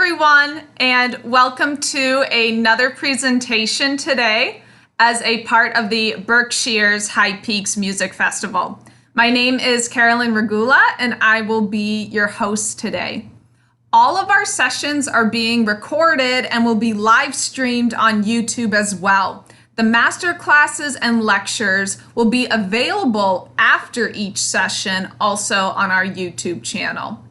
everyone, and welcome to another presentation today as a part of the Berkshire's High Peaks Music Festival. My name is Carolyn Regula, and I will be your host today. All of our sessions are being recorded and will be live streamed on YouTube as well. The master classes and lectures will be available after each session also on our YouTube channel.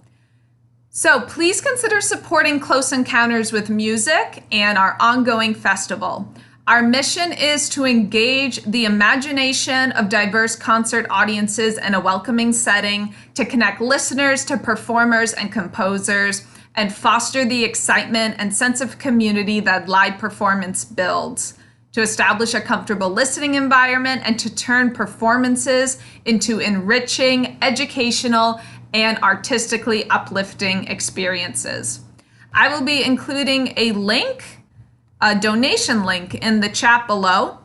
So please consider supporting Close Encounters with Music and our ongoing festival. Our mission is to engage the imagination of diverse concert audiences in a welcoming setting, to connect listeners to performers and composers, and foster the excitement and sense of community that live performance builds, to establish a comfortable listening environment, and to turn performances into enriching, educational, and artistically uplifting experiences. I will be including a link, a donation link in the chat below.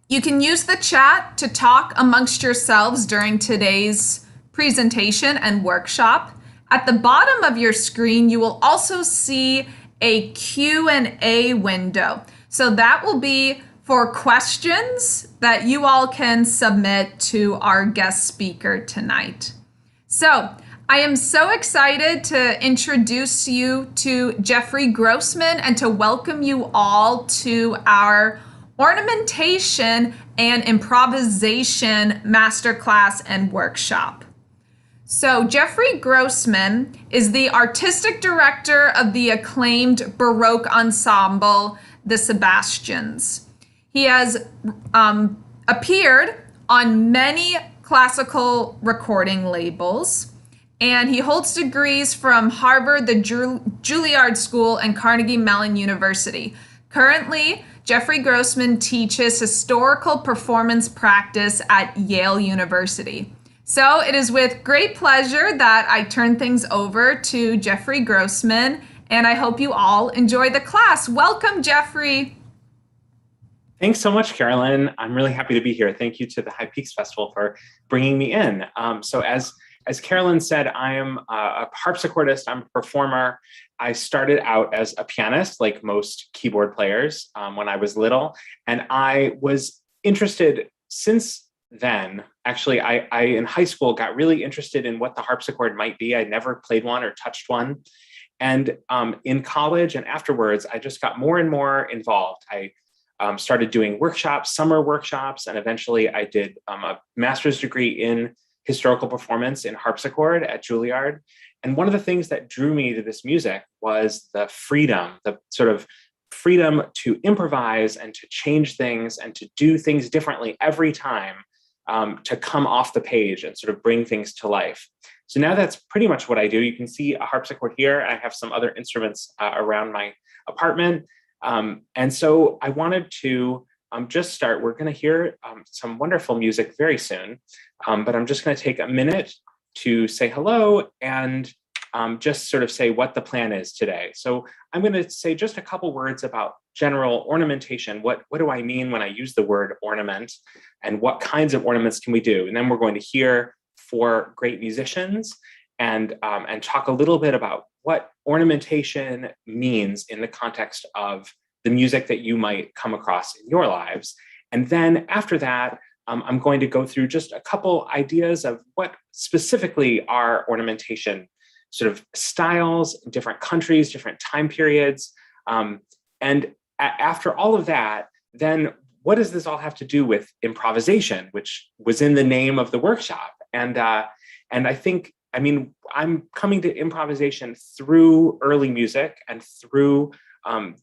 You can use the chat to talk amongst yourselves during today's presentation and workshop. At the bottom of your screen, you will also see a Q&A window. So that will be for questions that you all can submit to our guest speaker tonight. So I am so excited to introduce you to Jeffrey Grossman and to welcome you all to our ornamentation and improvisation masterclass and workshop. So Jeffrey Grossman is the artistic director of the acclaimed Baroque ensemble, the Sebastians. He has appeared on many classical recording labels, and he holds degrees from Harvard, the Juilliard School, and Carnegie Mellon University. Currently, Jeffrey Grossman teaches historical performance practice at Yale University. So it is with great pleasure that I turn things over to Jeffrey Grossman, and I hope you all enjoy the class. Welcome, Jeffrey. Thanks so much, Carolyn. I'm really happy to be here. Thank you to the High Peaks Festival for bringing me in. So as Carolyn said, I am a harpsichordist. I'm a performer. I started out as a pianist, like most keyboard players, when I was little. And I was interested since then. Actually, I in high school got really interested in what the harpsichord might be. I'd never played one or touched one. And in college and afterwards, I just got more and more involved. I started doing workshops, summer workshops, and eventually I did a master's degree in historical performance in harpsichord at Juilliard. And one of the things that drew me to this music was the freedom, the sort of freedom to improvise and to change things and to do things differently every time, to come off the page and sort of bring things to life. So now that's pretty much what I do. You can see a harpsichord here. I have some other instruments around my apartment. And so I wanted to just start. We're going to hear some wonderful music very soon, but I'm just going to take a minute to say hello and just sort of say what the plan is today. So I'm going to say just a couple words about general ornamentation. What do I mean when I use the word ornament, and what kinds of ornaments can we do? And then we're going to hear four great musicians and talk a little bit about what ornamentation means in the context of the music that you might come across in your lives. And then after that, I'm going to go through just a couple ideas of what specifically are ornamentation sort of styles, different countries, different time periods. And after all of that, then what does this all have to do with improvisation, which was in the name of the workshop? And I think, I mean, I'm coming to improvisation through early music and through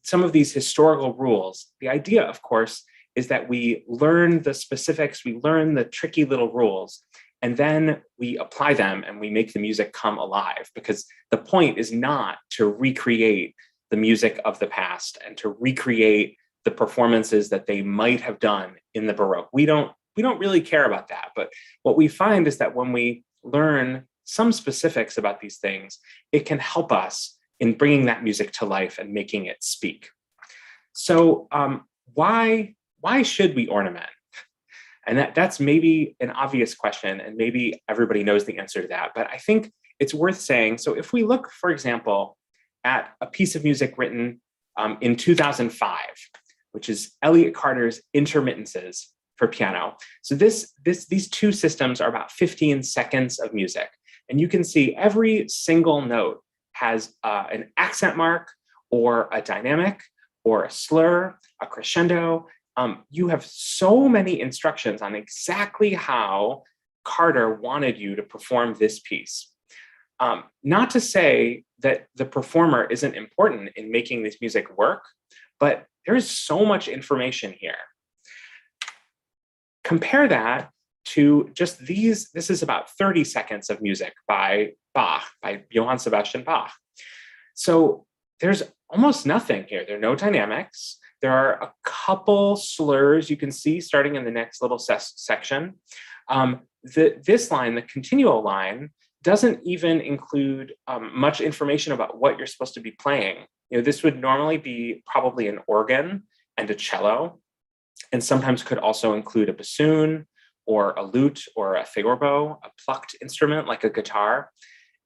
some of these historical rules. The idea, of course, is that we learn the specifics, we learn the tricky little rules, and then we apply them and we make the music come alive, because the point is not to recreate the music of the past and to recreate the performances that they might have done in the Baroque. We don't really care about that. But what we find is that when we learn some specifics about these things, it can help us in bringing that music to life and making it speak. So why should we ornament? And that's maybe an obvious question, and maybe everybody knows the answer to that, but I think it's worth saying. So if we look, for example, at a piece of music written in 2005, which is Elliott Carter's Intermittences for piano. So these two systems are about 15 seconds of music. And you can see every single note has an accent mark or a dynamic or a slur, a crescendo. You have so many instructions on exactly how Carter wanted you to perform this piece. Not to say that the performer isn't important in making this music work, but there's so much information here. Compare that to just these. This is about 30 seconds of music by Bach, by Johann Sebastian Bach. So there's almost nothing here. There are no dynamics. There are a couple slurs you can see starting in the next little section. This line, the continuo line, doesn't even include much information about what you're supposed to be playing. This would normally be probably an organ and a cello, and sometimes could also include a bassoon or a lute or a theorbo, a plucked instrument like a guitar.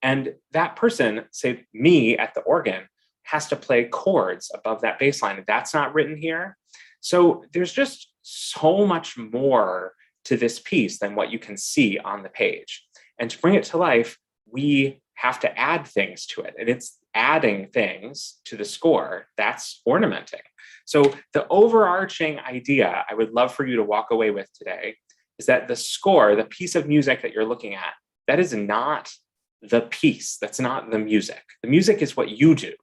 And that person, say me at the organ, has to play chords above that bass line. That's not written here. So there's just so much more to this piece than what you can see on the page. And to bring it to life, we have to add things to it. And it's adding things to the score. That's ornamenting. So the overarching idea I would love for you to walk away with today is that the score, the piece of music that you're looking at, that is not the piece. That's not the music. The music is what you do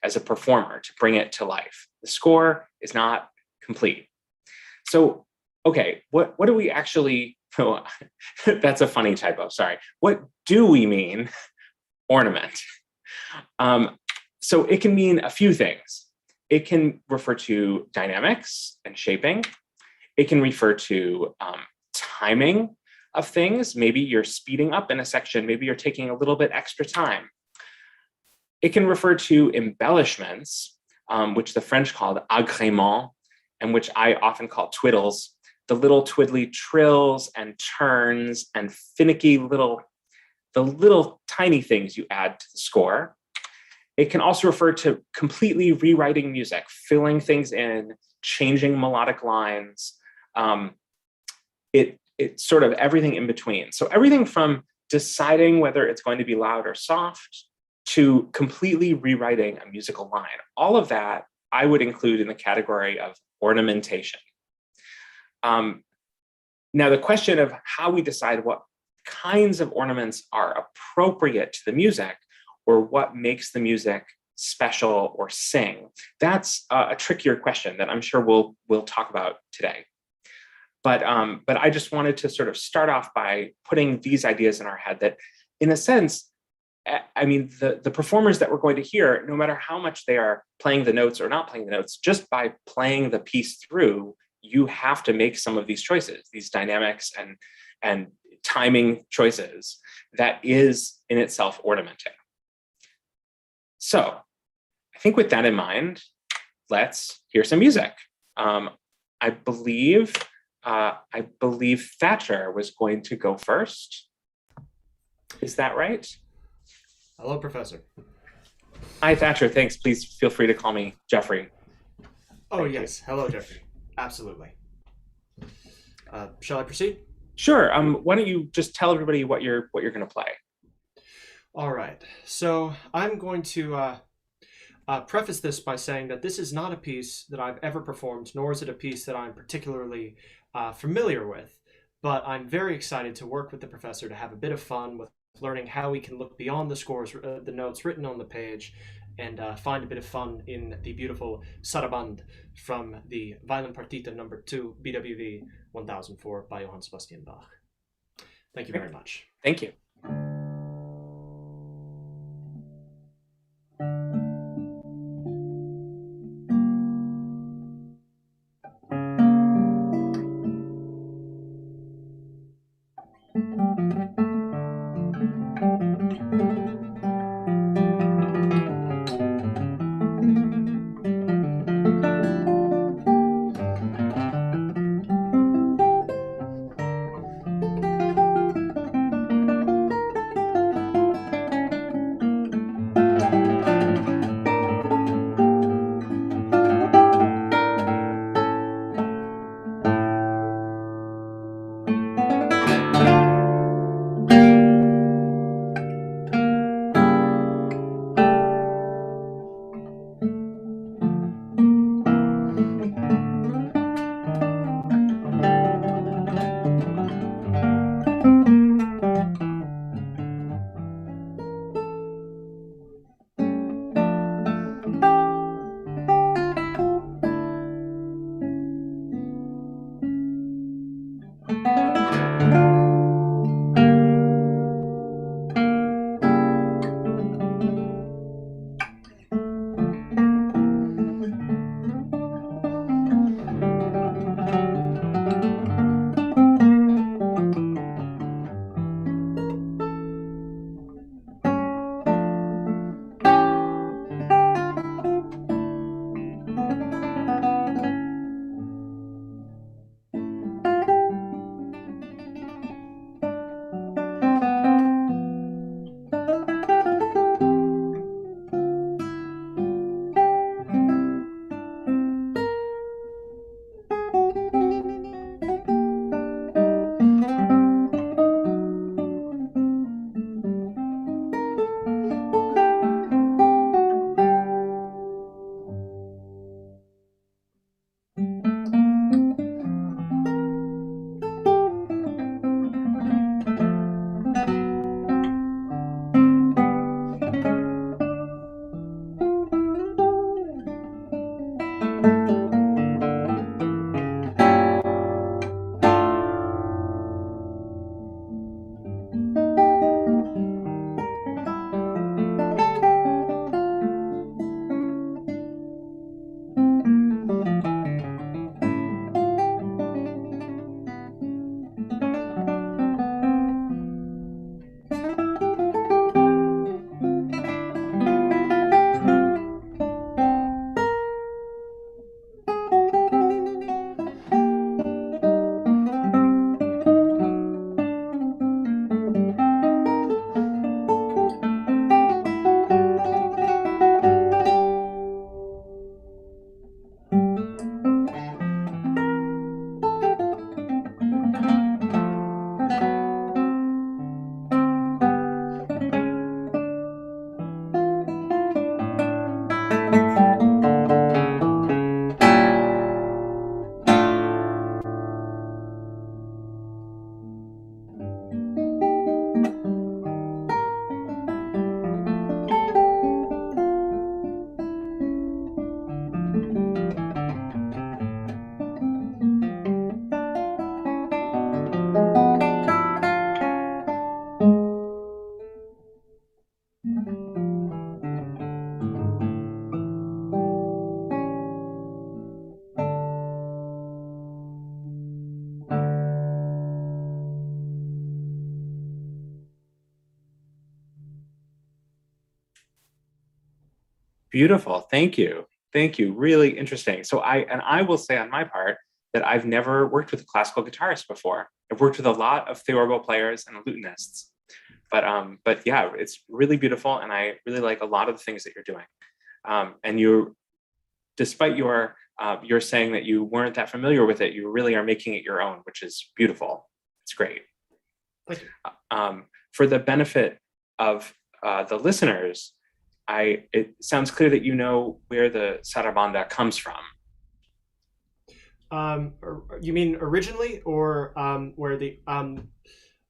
as a performer to bring it to life. The score is not complete. So, okay, what do we actually, oh, that's a funny typo, sorry. What do we mean ornament? So it can mean a few things. It can refer to dynamics and shaping. It can refer to timing of things. Maybe you're speeding up in a section. Maybe you're taking a little bit extra time. It can refer to embellishments, which the French called acclaimed, and which I often call twiddles, the little twiddly trills and turns and finicky the little tiny things you add to the score. It can also refer to completely rewriting music, filling things in, changing melodic lines. It's sort of everything in between. So everything from deciding whether it's going to be loud or soft to completely rewriting a musical line. All of that I would include in the category of ornamentation. Now, the question of how we decide what kinds of ornaments are appropriate to the music or what makes the music special or sing, that's a trickier question that I'm sure we'll talk about today. But I just wanted to sort of start off by putting these ideas in our head that, in a sense, I mean, the performers that we're going to hear, no matter how much they are playing the notes or not playing the notes, just by playing the piece through, you have to make some of these choices, these dynamics and timing choices that is in itself ornamenting. So I think with that in mind, let's hear some music. I believe Thatcher was going to go first. Is that right? Hello, Professor. Hi, Thatcher. Thanks. Please feel free to call me Jeffrey. Oh, yes. Hello, Jeffrey. Absolutely. Shall I proceed? Sure. Why don't you just tell everybody what you're going to play? All right. So I'm going to preface this by saying that this is not a piece that I've ever performed, nor is it a piece that I'm particularly familiar with. But I'm very excited to work with the professor to have a bit of fun with learning how we can look beyond the scores, the notes written on the page, and find a bit of fun in the beautiful Saraband from the Violin Partita No. 2, BWV 1004 by Johann Sebastian Bach. Thank you very much. Thank you. Beautiful. Thank you. Thank you. Really interesting. So I will say on my part that I've never worked with a classical guitarist before. I've worked with a lot of theorbo players and lutenists. But yeah, it's really beautiful, and I really like a lot of the things that you're doing. And you, despite your saying that you weren't that familiar with it, you really are making it your own, which is beautiful. It's great. Thank you. For the benefit of the listeners, it sounds clear that you know where the sarabanda comes from. You mean originally, or where the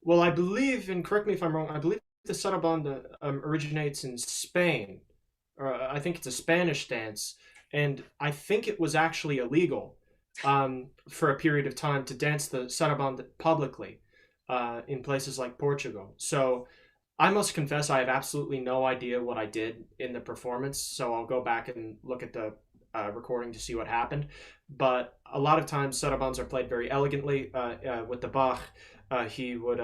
well, I believe, and correct me if I'm wrong, I believe the sarabanda originates in Spain. Or I think it's a Spanish dance, and I think it was actually illegal for a period of time to dance the sarabanda publicly in places like Portugal. So I must confess I have absolutely no idea what I did in the performance, so I'll go back and look at the recording to see what happened. But a lot of times sarabands are played very elegantly. With the Bach, he would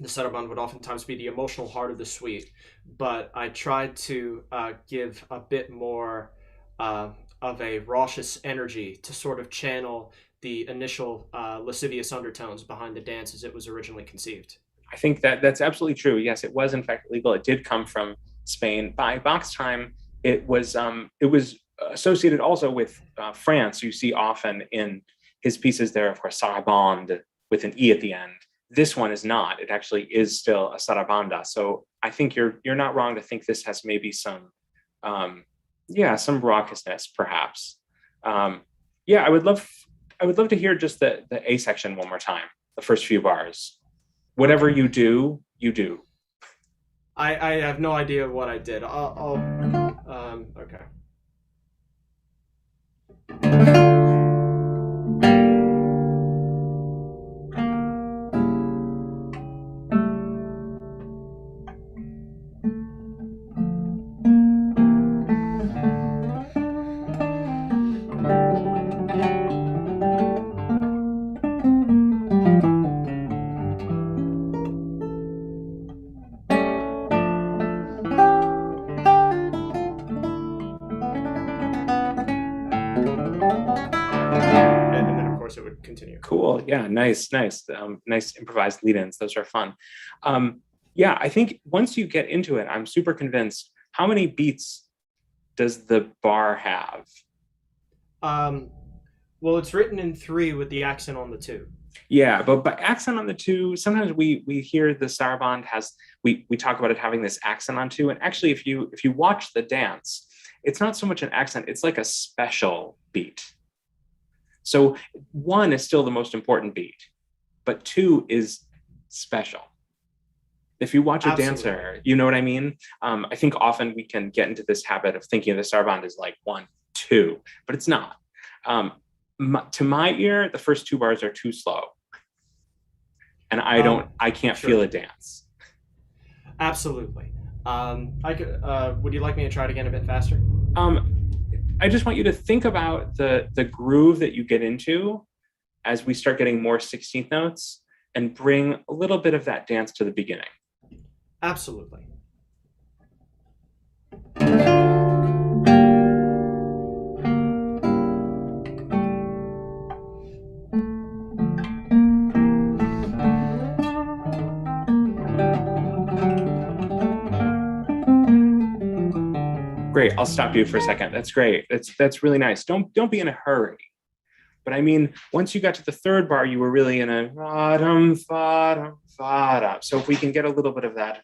the saraband would oftentimes be the emotional heart of the suite, but I tried to give a bit more of a raucous energy to sort of channel the initial lascivious undertones behind the dance as it was originally conceived. I think that that's absolutely true. Yes, it was in fact illegal. It did come from Spain. By Bach's time, it was associated also with France. You see often in his pieces there, of course, sarabande with an e at the end. This one is not. It actually is still a sarabanda. So I think you're not wrong to think this has maybe some some raucousness perhaps. Yeah, I would love to hear just the A section one more time, the first few bars. Whatever you do, you do. I have no idea what I did. Okay. It would continue. Cool. Yeah. Nice. Nice improvised lead-ins. Those are fun. Yeah. I think once you get into it, I'm super convinced. How many beats does the bar have? Well, it's written in 3 with the accent on the 2. Yeah, but by accent on the 2, sometimes we hear the saraband has we talk about it having this accent on 2, and actually, if you watch the dance, it's not so much an accent; it's like a special beat. So 1 is still the most important beat, but 2 is special. If you watch a Absolutely. dancer, you know what I mean? I think often we can get into this habit of thinking of the saraband as like 1, 2, but it's not. To my ear, the first 2 bars are too slow, and I can't feel a dance. Absolutely. Would you like me to try it again a bit faster? I just want you to think about the groove that you get into as we start getting more 16th notes, and bring a little bit of that dance to the beginning. Absolutely. Great. I'll stop you for a second. That's great. That's really nice. Don't be in a hurry. But I mean, once you got to the 3rd bar, you were really in a fa-dum, fa-dum, fa-dum. So if we can get a little bit of that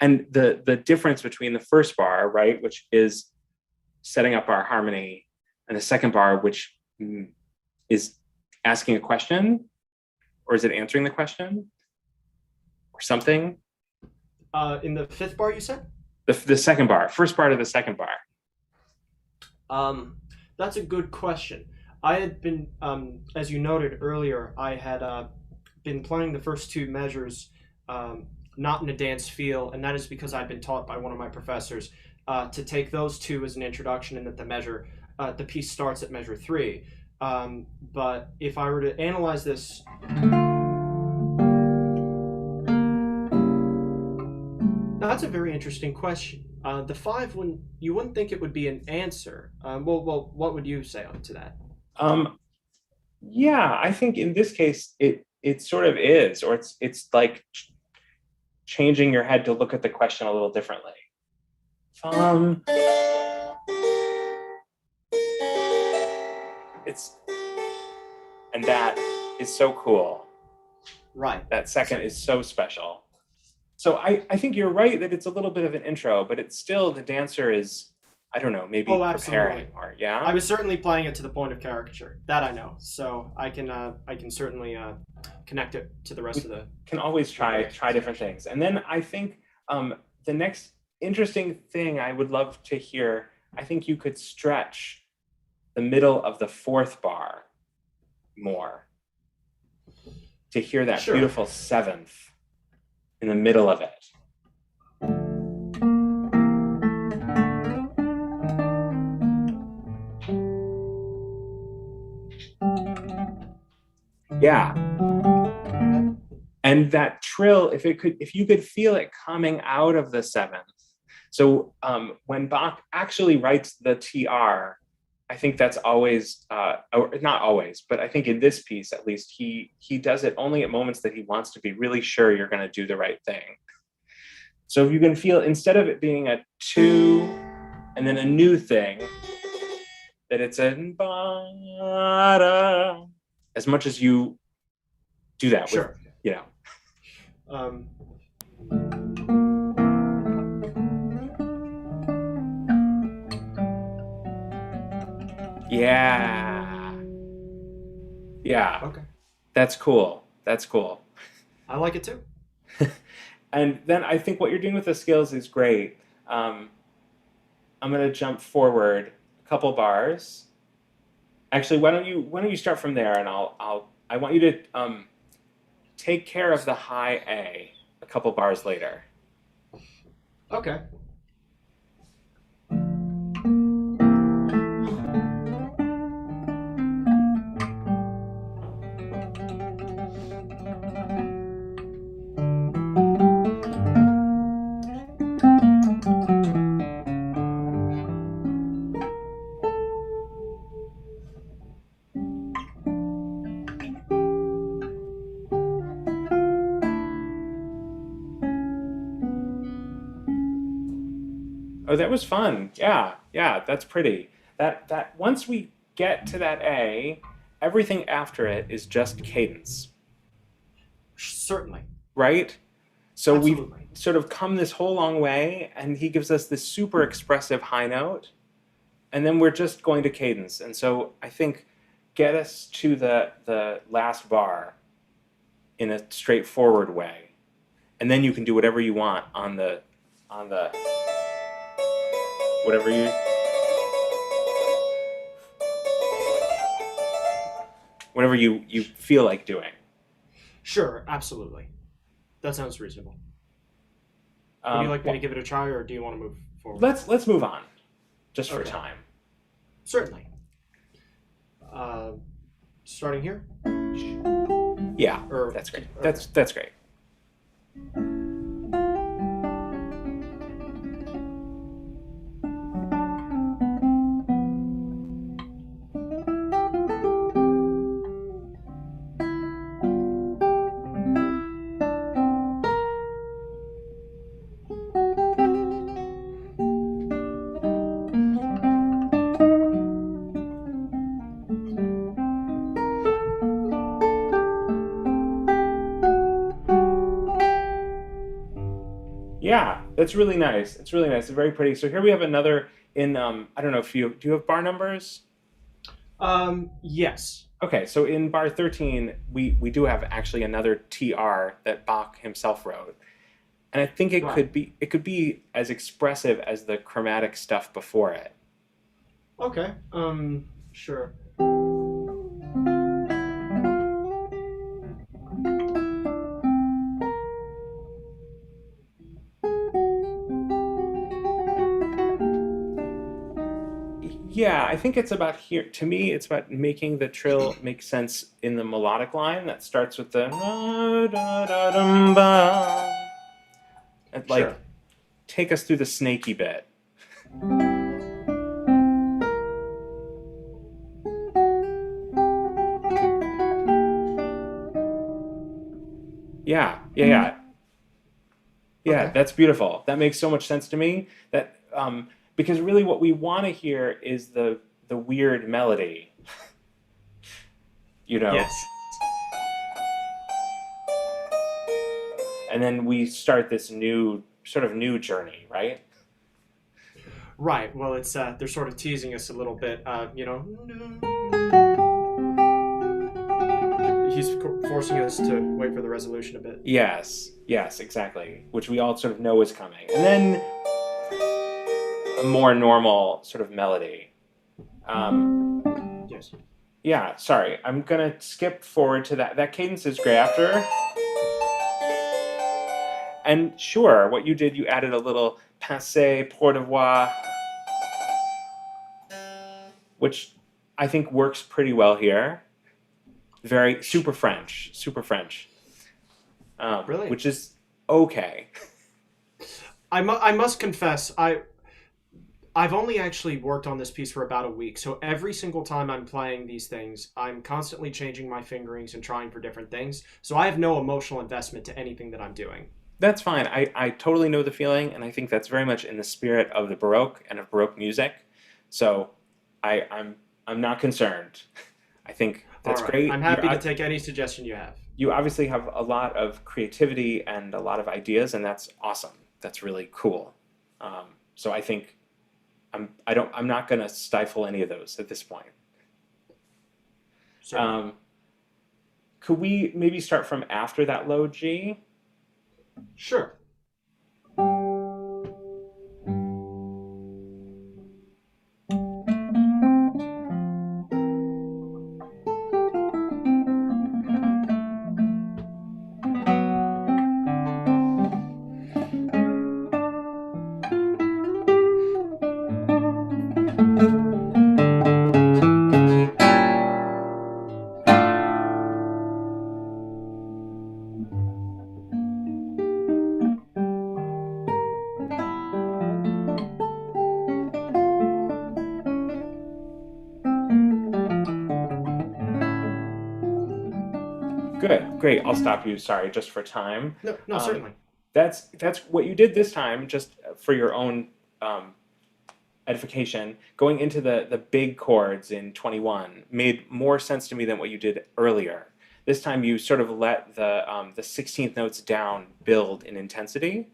and the difference between the first bar, right, which is setting up our harmony, and the second bar, which is asking a question, or is it answering the question, or something? In the 5th bar, you said? The second bar, first part of the second bar. That's a good question. I had been, as you noted earlier, I had been playing the first 2 measures not in a dance feel, and that is because I'd been taught by one of my professors to take those 2 as an introduction, and that the piece starts at measure 3. But if I were to analyze this, that's a very interesting question. The five, when you wouldn't think it would be an answer. What would you say to that? Yeah, I think in this case it sort of is, or it's like changing your head to look at the question a little differently. And that is so cool. Right. That second is so special. So I think you're right that it's a little bit of an intro, but it's still, the dancer is, I don't know, maybe preparing more. Yeah. I was certainly playing it to the point of caricature. That I know. So I can certainly connect it to the rest of the. Can always try different things. And then I think the next interesting thing I would love to hear, I think you could stretch the middle of the fourth bar more to hear that beautiful seventh in the middle of it. Yeah. And that trill, if you could feel it coming out of the seventh. So when Bach actually writes the TR, I think that's always, or not always, but I think in this piece, at least, he does it only at moments that he wants to be really sure you're going to do the right thing. So if you can feel, instead of it being a two and then a new thing, that it's a ba-da, as much as you do that with, you know. Yeah. Okay. That's cool. I like it too. And then I think what you're doing with the scales is great. I'm going to jump forward a couple bars. Actually, why don't you start from there, and I want you to take care of the high A a couple bars later. Okay. Oh, that was fun. Yeah, that's pretty. That once we get to that A, everything after it is just cadence. Certainly. Right? So Absolutely. we've sort of come this whole long way, and he gives us this super expressive high note, and then we're just going to cadence. And so I think get us to the last bar in a straightforward way, and then you can do whatever you want on the whatever you feel like doing. Sure, absolutely. That sounds reasonable. Would you like me to give it a try, or do you want to move forward? Let's move on, just for time. Certainly. Starting here? Yeah, that's great. That's great. Yeah, that's really nice. It's really nice. It's very pretty. So here we have another in, I don't know if do you have bar numbers? Yes. Okay, so in bar 13, we do have actually another TR that Bach himself wrote. And I think it could be as expressive as the chromatic stuff before it. Okay. Sure. Yeah, I think it's about here. To me, it's about making the trill make sense in the melodic line that starts with the take us through the snaky bit. Yeah. Yeah, Okay. that's beautiful. That makes so much sense to me. That because really what we want to hear is the weird melody. Yes. And then we start this new journey, right? Right. Well, it's they're sort of teasing us a little bit. He's forcing us to wait for the resolution a bit. Yes, exactly. Which we all sort of know is coming. And then a more normal sort of melody. Yes. Yeah, sorry. I'm gonna skip forward to that. That cadence is great after. And sure, what you did, you added a little passé, port de voix, which I think works pretty well here. Very super French. Brilliant. Which is okay. I must confess, I've only actually worked on this piece for about a week, so every single time I'm playing these things, I'm constantly changing my fingerings and trying for different things. So I have no emotional investment to anything that I'm doing. That's fine. I totally know the feeling, and I think that's very much in the spirit of the Baroque and of Baroque music. So I'm not concerned. I think that's great. I'm happy to take any suggestion you have. You obviously have a lot of creativity and a lot of ideas, and that's awesome. That's really cool. So I think I'm not going to stifle any of those at this point. Could we maybe start from after that low G? Sure. Good, great. I'll stop you. Sorry, just for time. No, certainly. That's what you did this time, just for your own edification. Going into the big chords in 21 made more sense to me than what you did earlier. This time you sort of let the 16th notes down build in intensity,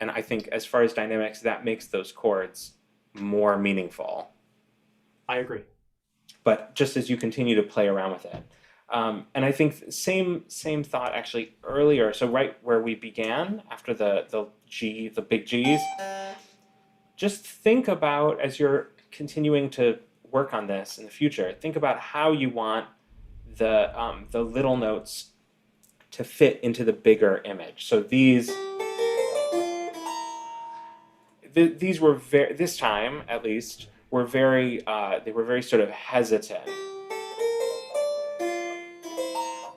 and I think as far as dynamics, that makes those chords more meaningful. I agree. But just as you continue to play around with it. And I think same thought actually earlier. So right where we began after the big G's, just think about as you're continuing to work on this in the future. Think about how you want the little notes to fit into the bigger image. So these were this time at least were very sort of hesitant.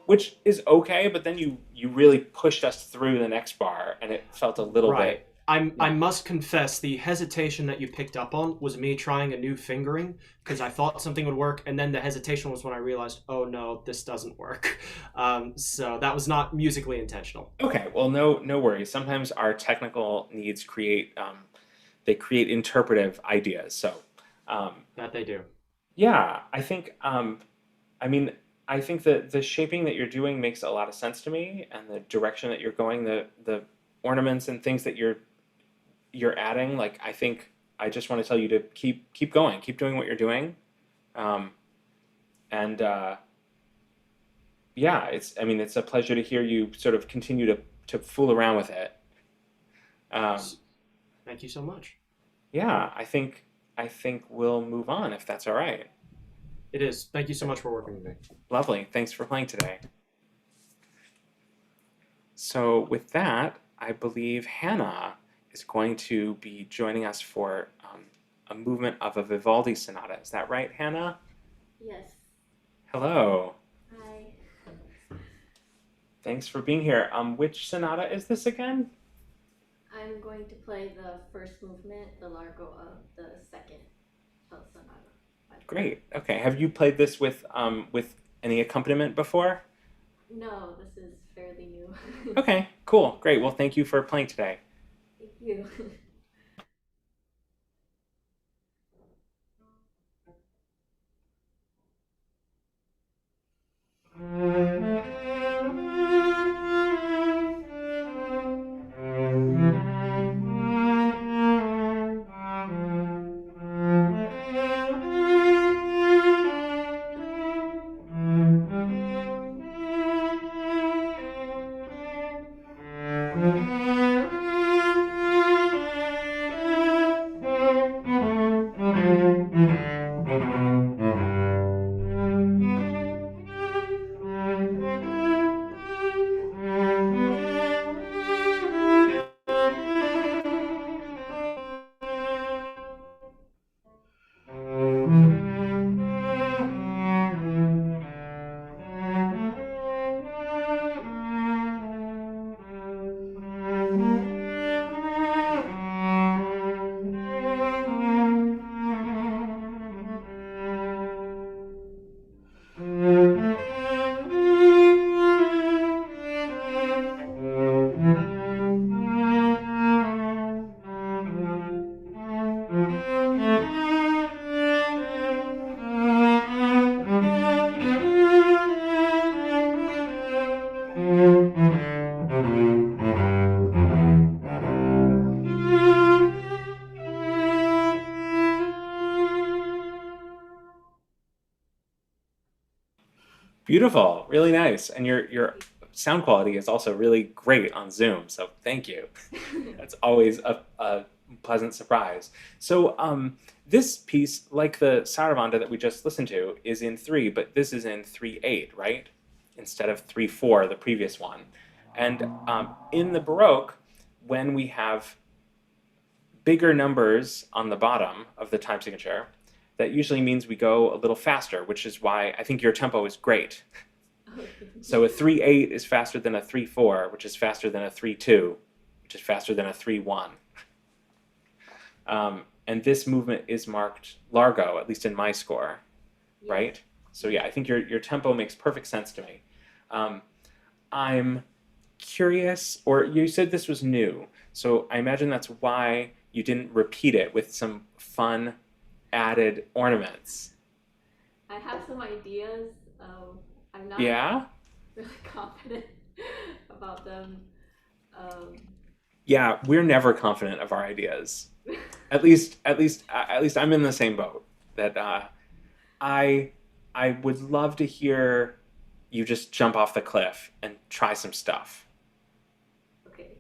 Which is okay, but then you really pushed us through the next bar, and it felt a little bit. I must confess, the hesitation that you picked up on was me trying a new fingering because I thought something would work, and then the hesitation was when I realized, oh no, this doesn't work. So that was not musically intentional. Okay, well, no worries. Sometimes our technical needs create interpretive ideas. So that they do. Yeah, I think. I think that the shaping that you're doing makes a lot of sense to me, and the direction that you're going, the ornaments and things that you're adding. Like, I think I just want to tell you to keep going, keep doing what you're doing, yeah, it's a pleasure to hear you sort of continue to fool around with it. Thank you so much. Yeah, I think we'll move on if that's all right. It is. Thank you so much for working with me. Lovely. Thanks for playing today. So with that, I believe Hannah is going to be joining us for a movement of a Vivaldi sonata. Is that right, Hannah? Yes. Hello. Hi. Thanks for being here. Which sonata is this again? I'm going to play the first movement, the largo of the second cello sonata. Great. Okay. Have you played this with any accompaniment before? No, this is fairly new. Okay. Cool. Great. Well, thank you for playing today. Thank you. Beautiful. Really nice. And your sound quality is also really great on Zoom. So thank you. That's always a pleasant surprise. So this piece, like the Sarabanda that we just listened to, is in 3, but this is in 3/8, right? Instead of 3/4, the previous one. And in the Baroque, when we have bigger numbers on the bottom of the time signature, that usually means we go a little faster, which is why I think your tempo is great. So a 3/8 is faster than a 3/4, which is faster than a 3/2, which is faster than a 3/1. And this movement is marked largo, at least in my score, Yeah. right? So yeah, I think your tempo makes perfect sense to me. I'm curious, or you said this was new, so I imagine that's why you didn't repeat it with some fun added ornaments. I have some ideas. I'm not Yeah? really confident about them. Yeah, we're never confident of our ideas. At least I'm in the same boat. That I would love to hear you just jump off the cliff and try some stuff. Okay.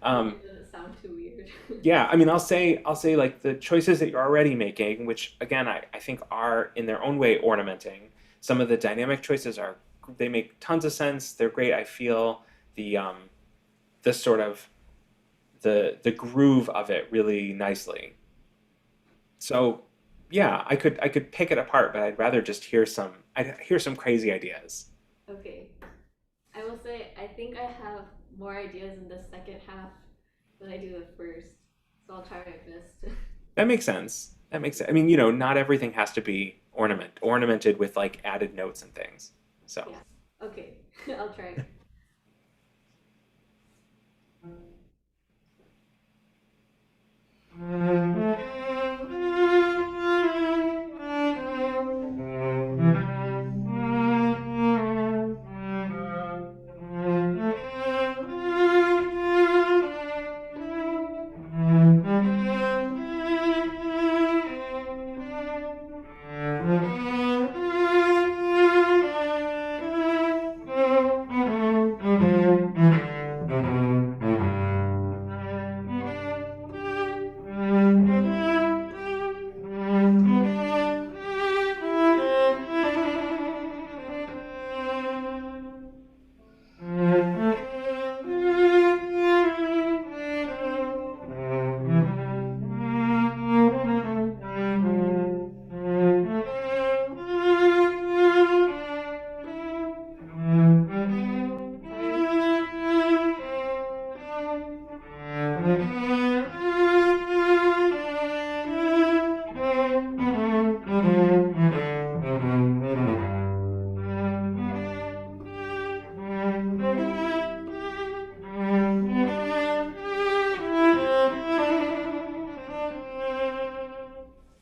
Um, It doesn't sound too weird. yeah, I mean, I'll say like the choices that you're already making, which again I think are in their own way ornamenting. Some of the dynamic choices they make tons of sense. They're great. I feel the sort of the groove of it really nicely. So yeah, I could pick it apart, but I'd rather just I'd hear some crazy ideas. Okay. I will say I think I have more ideas in the second half than I do the first. So I'll try my best. That makes sense. That makes sense. I mean, not everything has to be ornamented with like added notes and things. So Yeah. Okay. I'll try.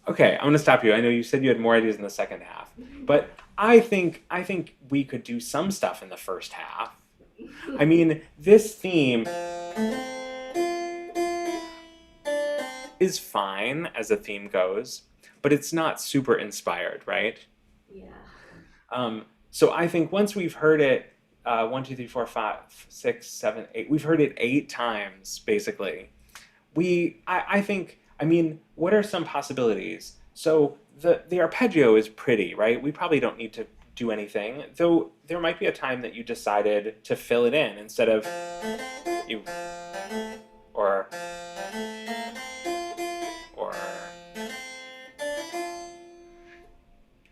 Okay, I'm gonna stop you. I know you said you had more ideas in the second half, but I think we could do some stuff in the first half. I mean, this theme is fine as a theme goes, but it's not super inspired, right? Yeah. So I think once we've heard it, 1, 2, 3, 4, 5, 6, 7, 8, we've heard it 8 times basically. I think, I mean, what are some possibilities? So the arpeggio is pretty, right? We probably don't need to do anything, though there might be a time that you decided to fill it in instead of you, or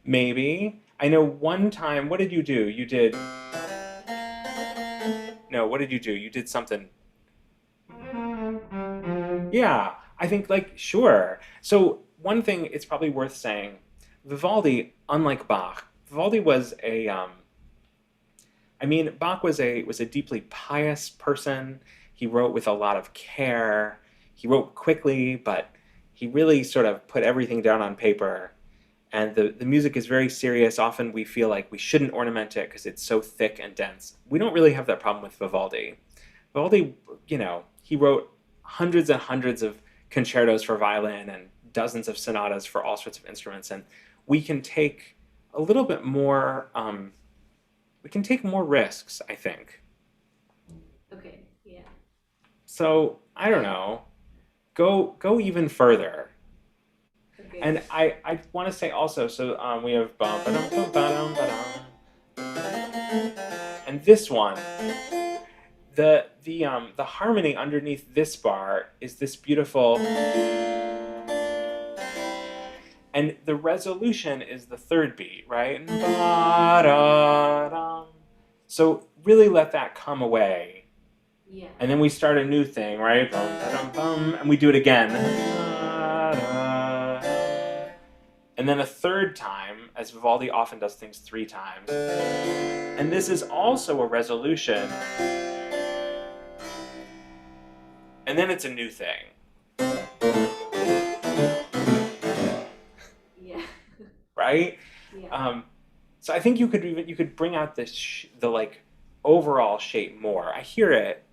maybe. I know one time, what did you do? You did, no, what did you do? You did something. Yeah, I think like, sure. So one thing it's probably worth saying, Vivaldi, unlike Bach, Vivaldi was Bach was a deeply pious person. He wrote with a lot of care. He wrote quickly, but he really sort of put everything down on paper. And the music is very serious. Often we feel like we shouldn't ornament it because it's so thick and dense. We don't really have that problem with Vivaldi. Vivaldi, he wrote hundreds and hundreds of concertos for violin and dozens of sonatas for all sorts of instruments. And we can take a little bit more, we can take more risks, I think. Okay, yeah. So, I don't know, go even further. Okay. And I want to say also, so we have bum ba-dum bum ba-dum ba-dum. And this one, the harmony underneath this bar is this beautiful, and the resolution is the third beat, right? Ba-da-dum. So really let that come away. Yeah. And then we start a new thing, right? Bum, ba-dum, bum, and we do it again. Ba-da. And then a third time, as Vivaldi often does things 3 times. And this is also a resolution. And then it's a new thing. Yeah. Right? Yeah. So I think you could bring out the like overall shape more. I hear it,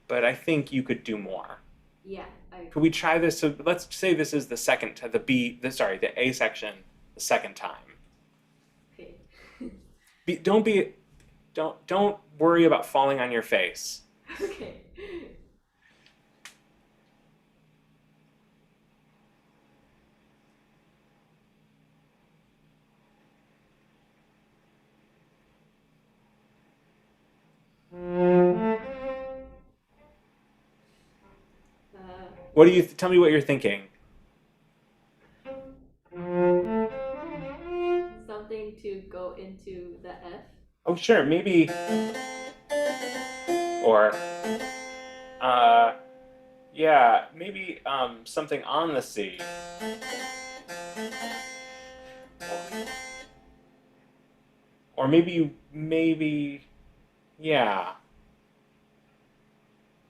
but I think you could do more. Yeah. Could we try this? So let's say this is the A section, the second time. Okay. Don't worry about falling on your face. Okay. What do you tell me what you're thinking? Something to go into the F. Oh, sure, maybe, or, yeah, maybe something on the C. Or maybe, yeah.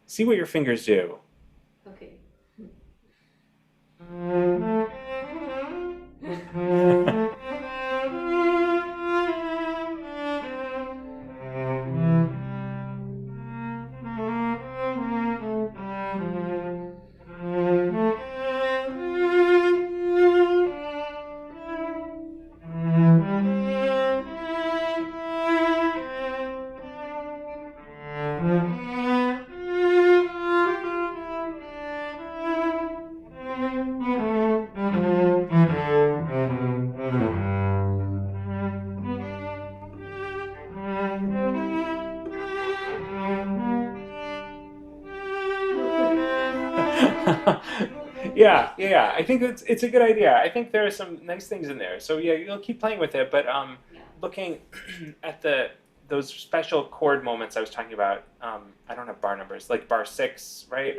See what your fingers do. Okay. Yeah. I think it's a good idea. I think there are some nice things in there. So yeah, you'll keep playing with it, but Yeah. looking at those special chord moments I was talking about. I don't have bar numbers, like bar 6, right?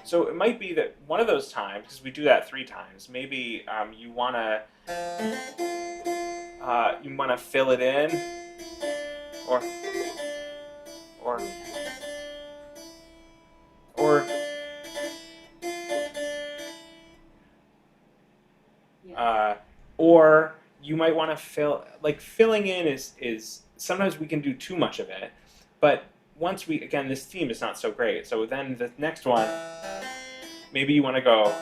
So it might be that one of those times, because we do that 3 times, maybe you wanna fill it in, or or or you might want to filling in is sometimes we can do too much of it, but once again, this theme is not so great. So then the next one, maybe you want to go.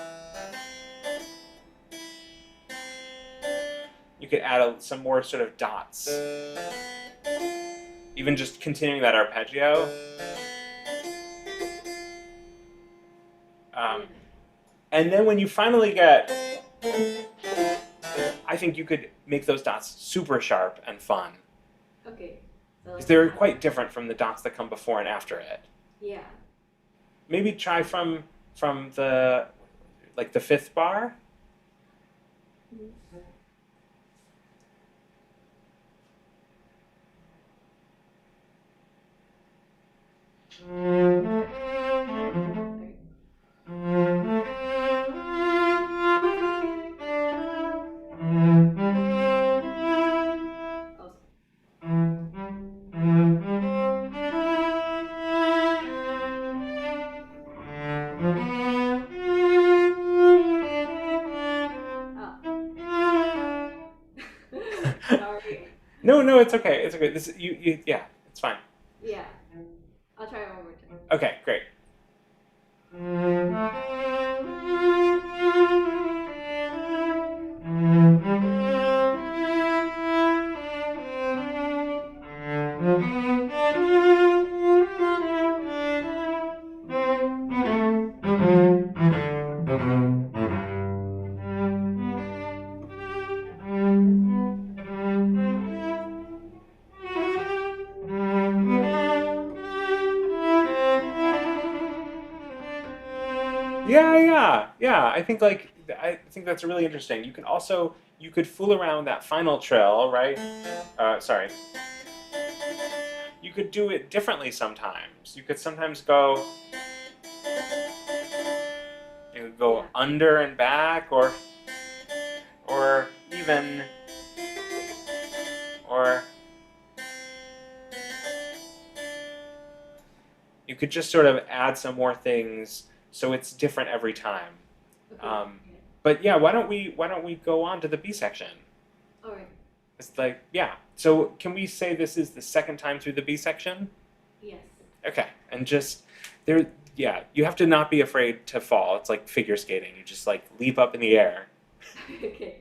You could add some more sort of dots, even just continuing that arpeggio. And then when you finally get, I think you could make those dots super sharp and fun. Okay. So Because they're quite different from the dots that come before and after it. Yeah. Maybe try from the 5th bar. Sorry. No, it's okay. It's okay. Yeah, it's fine. Yeah. I'll try it one more time. Okay, great. Yeah. I think that's really interesting. You could fool around that final trill, right? Sorry. You could do it differently sometimes. You could sometimes go. You could go under and back, or even, or you could just sort of add some more things so it's different every time. Okay. But yeah, why don't we go on to the B section? All right. It's So can we say this is the second time through the B section? Yes. Okay, and just you have to not be afraid to fall. It's like figure skating. You just leap up in the air. Okay.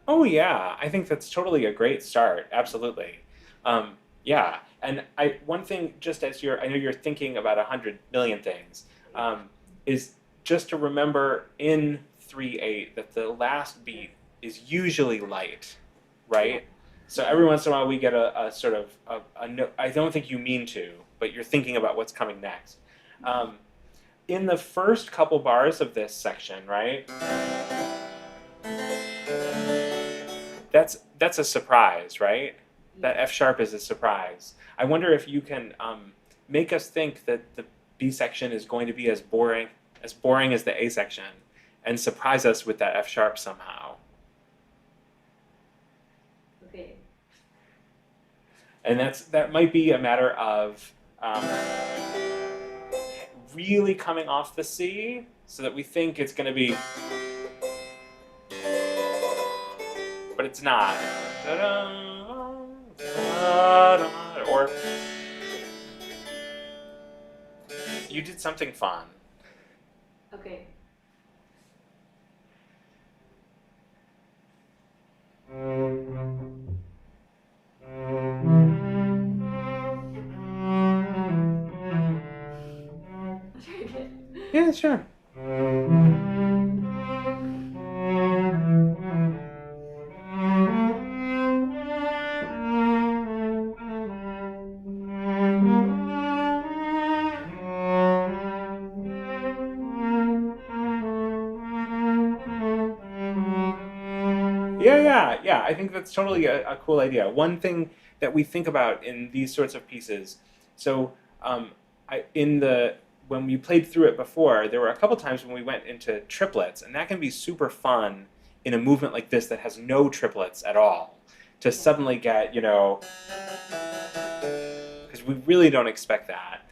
Oh yeah, I think that's totally a great start. Absolutely. Yeah, and one thing, just as I know you're thinking about 100 million things, is just to remember in 3/8 that the last beat is usually light, right? So every once in a while we get a sort of a note. I don't think you mean to, but you're thinking about what's coming next. In the first couple bars of this section, right? That's a surprise, right? That F sharp is a surprise. I wonder if you can make us think that the B section is going to be as boring as the A section, and surprise us with that F sharp somehow. Okay. And that might be a matter of really coming off the C, so that we think it's going to be, but it's not. or you did something fun. Okay. I'll try again. Yeah, sure. Yeah. I think that's totally a cool idea. One thing that we think about in these sorts of pieces, so when we played through it before, there were a couple times when we went into triplets, and that can be super fun in a movement like this that has no triplets at all. To suddenly get, because we really don't expect that.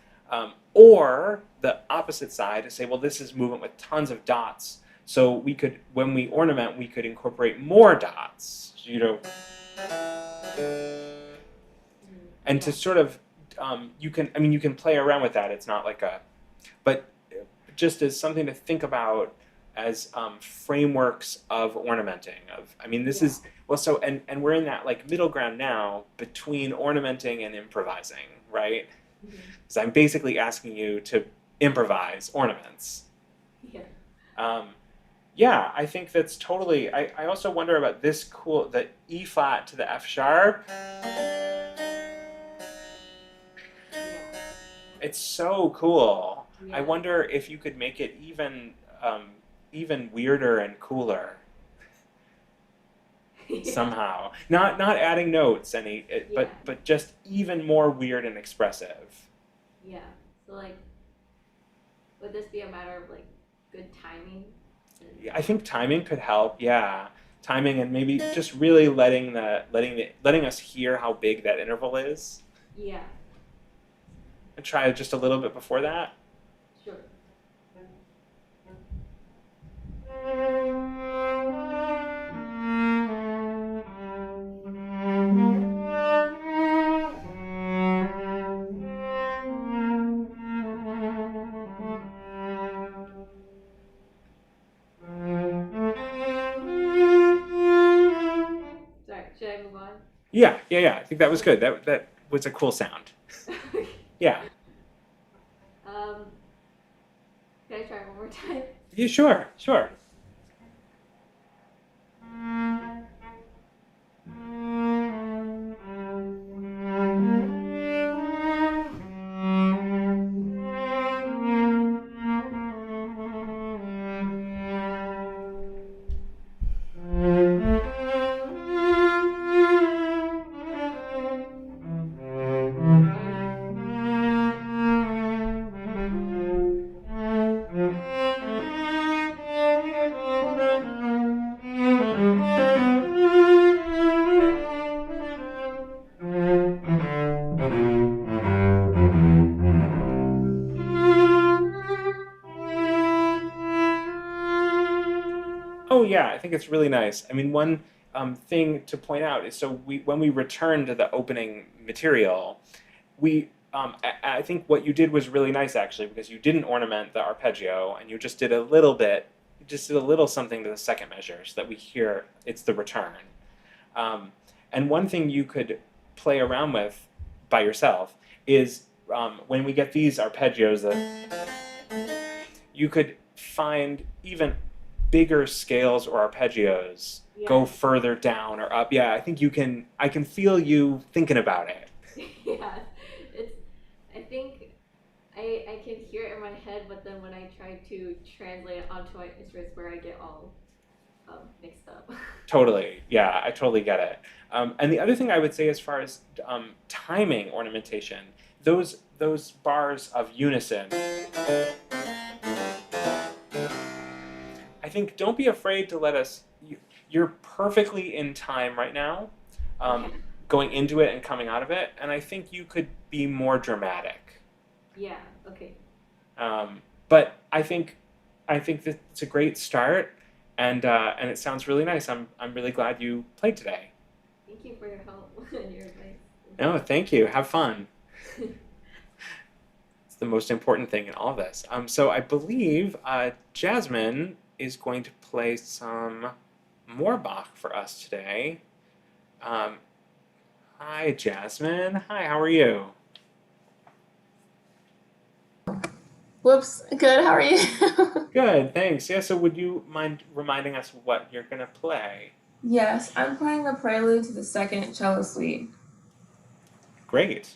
Or the opposite side to say, well, this is movement with tons of dots. So we could, when we ornament, we could incorporate more dots, and to sort of, you can play around with that. It's not like but just as something to think about as frameworks of ornamenting. Is, well, so, and we're in that like middle ground now between ornamenting and improvising, right? Because I'm basically asking you to improvise ornaments. Yeah, I think that's totally, I also wonder about this the E flat to the F sharp. It's so cool. I wonder if you could make it even weirder and cooler. Somehow. Not adding notes but just even more weird and expressive. Yeah. So like, would this be a matter of like good timing? I think timing could help. Yeah, timing and maybe just really letting us hear how big that interval is. Yeah. And try just a little bit before that. Sure. Sorry, should I move on? Yeah. I think that was good. That was a cool sound. Yeah. Can I try one more time? Yeah, sure. Oh yeah, I think it's really nice. One thing to point out is when we return to the opening material, I think what you did was really nice actually, because you didn't ornament the arpeggio and you just did a little something to the second measure so that we hear it's the return. And one thing you could play around with by yourself is when we get these arpeggios, you could find even bigger scales or arpeggios go further down or up. Yeah, I think I can feel you thinking about it. Yeah, I think I can hear it in my head, but then when I try to translate it onto my instruments, where I get all mixed up. Totally, yeah, I totally get it. And the other thing I would say as far as timing ornamentation, those bars of unison, I think don't be afraid to let us, you're perfectly in time right now, going into it and coming out of it, and I think you could be more dramatic. Yeah, okay. But I think that it's a great start, and it sounds really nice. I'm really glad you played today. Thank you for your help and your advice. No, thank you. Have fun. It's the most important thing in all of this. So I believe Jasmine is going to play some more Bach for us today. Um, Hi, Jasmine. Hi, how are you? Whoops. Good. How are you? Good, thanks. Yeah, so would you mind reminding us what you're gonna play? Yes, I'm playing the prelude to the second cello suite. Great.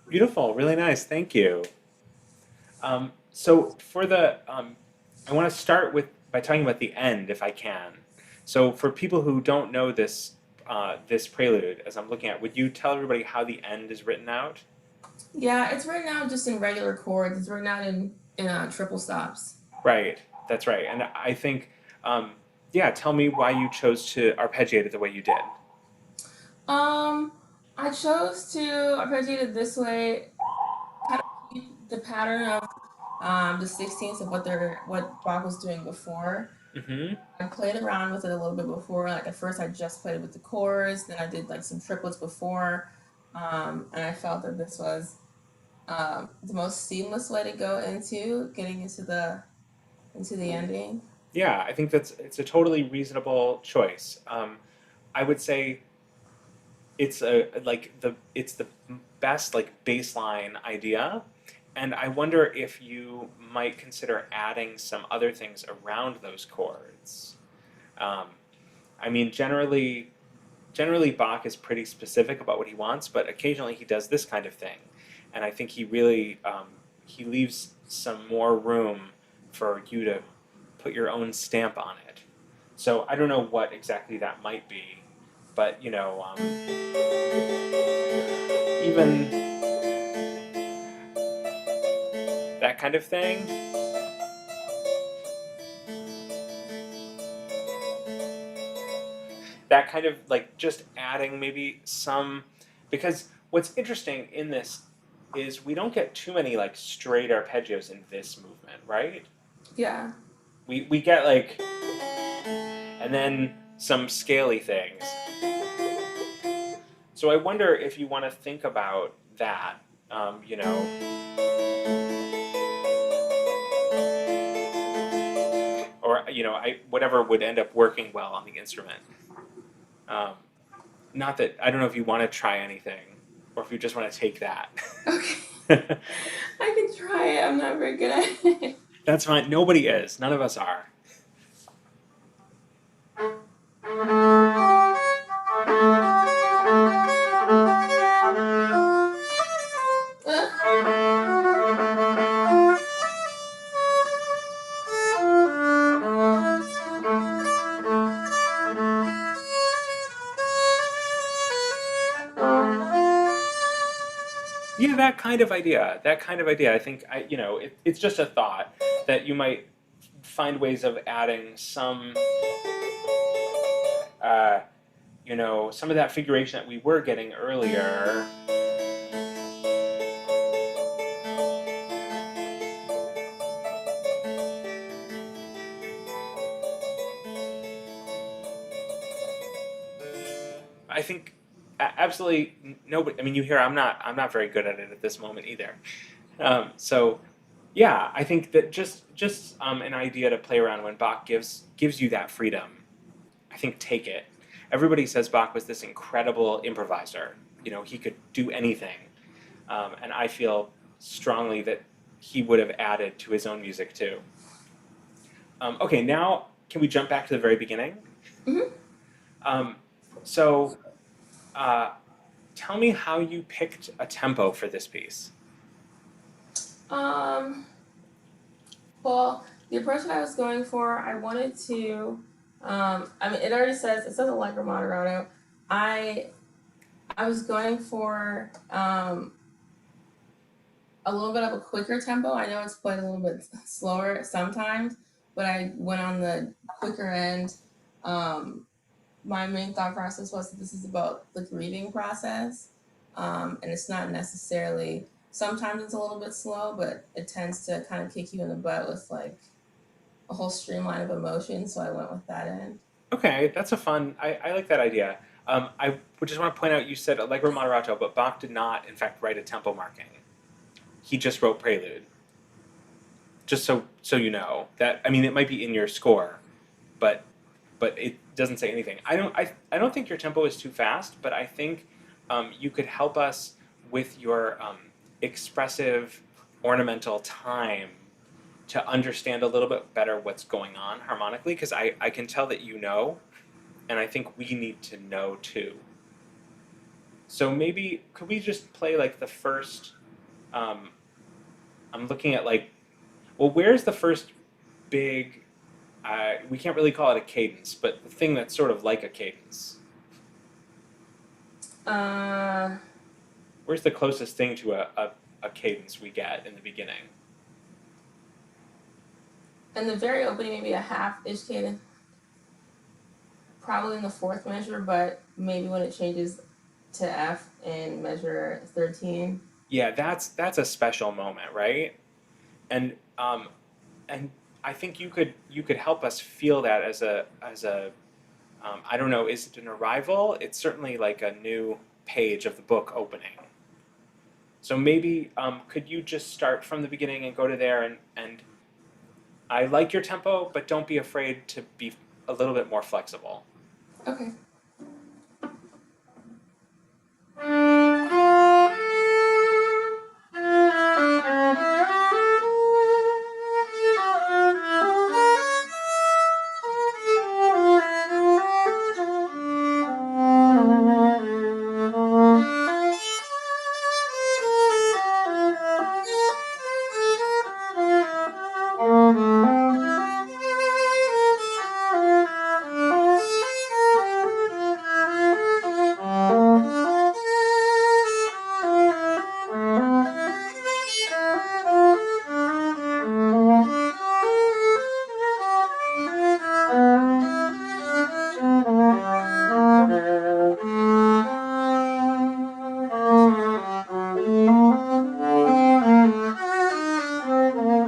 Beautiful, really nice, thank you. So for I want to start with by talking about the end, if I can. So for people who don't know this prelude, as I'm looking at, would you tell everybody how the end is written out? Yeah, it's written out just in regular chords. It's written out in triple stops. Right, that's right. And I think, yeah, tell me why you chose to arpeggiate it the way you did. Um, I chose to arpeggiate it this way, kind of keep the pattern of the 16ths of what Bach was doing before. Mm-hmm. I played around with it a little bit before. Like at first, I just played it with the chords. Then I did like some triplets before, and I felt that this was the most seamless way to go into getting into the ending. Yeah, I think it's a totally reasonable choice. I would say it's the best like baseline idea, and I wonder if you might consider adding some other things around those chords. Um, I mean, generally Bach is pretty specific about what he wants, but occasionally he does this kind of thing, and I think he really he leaves some more room for you to put your own stamp on it. So I don't know what exactly that might be, but even that kind of thing. That kind of like just adding maybe some, because what's interesting in this is we don't get too many like straight arpeggios in this movement, right? Yeah. We get like, and then some scaly things. So I wonder if you want to think about that, or whatever would end up working well on the instrument. Not that I don't know if you want to try anything, or if you just want to take that. Okay. I can try it. I'm not very good at it. That's fine. Nobody is. None of us are. Yeah, that kind of idea. That kind of idea. I think it's just a thought that you might find ways of adding some, some of that figuration that we were getting earlier. I think absolutely nobody. I mean, you hear I'm not very good at it at this moment either. So yeah, I think that just an idea to play around when Bach gives you that freedom. I think take it. Everybody says Bach was this incredible improviser. He could do anything, and I feel strongly that he would have added to his own music too. Okay, now can we jump back to the very beginning? Mm-hmm. So, tell me how you picked a tempo for this piece. Well, the approach that I was going for, I wanted to. It says Allegro moderato. I was going for a little bit of a quicker tempo. I know it's played a little bit slower sometimes, but I went on the quicker end. My main thought process was that this is about the grieving process, and it's not necessarily. Sometimes it's a little bit slow, but it tends to kind of kick you in the butt with like a whole streamline of emotion. So I went with that end. Okay, that's a fun. I like that idea. I would just want to point out you said Allegro moderato, but Bach did not, in fact, write a tempo marking. He just wrote prelude. Just so you know that. I mean, it might be in your score, but it doesn't say anything. I don't think your tempo is too fast, but I think you could help us with your expressive ornamental time to understand a little bit better what's going on harmonically, because I can tell that you know, and I think we need to know too. So maybe could we just play like the first, I'm looking at like, well, where's the first big, we can't really call it a cadence, but the thing that's sort of like a cadence? Where's the closest thing to a cadence we get in the beginning? In the very opening, maybe a half-ish cadence. Probably in the fourth measure, but maybe when it changes to F in measure 13. Yeah, that's a special moment, right? and and I think you could help us feel that as a I don't know, is it an arrival? It's certainly like a new page of the book opening. So maybe could you just start from the beginning and go to there, and I like your tempo, but don't be afraid to be a little bit more flexible. Okay.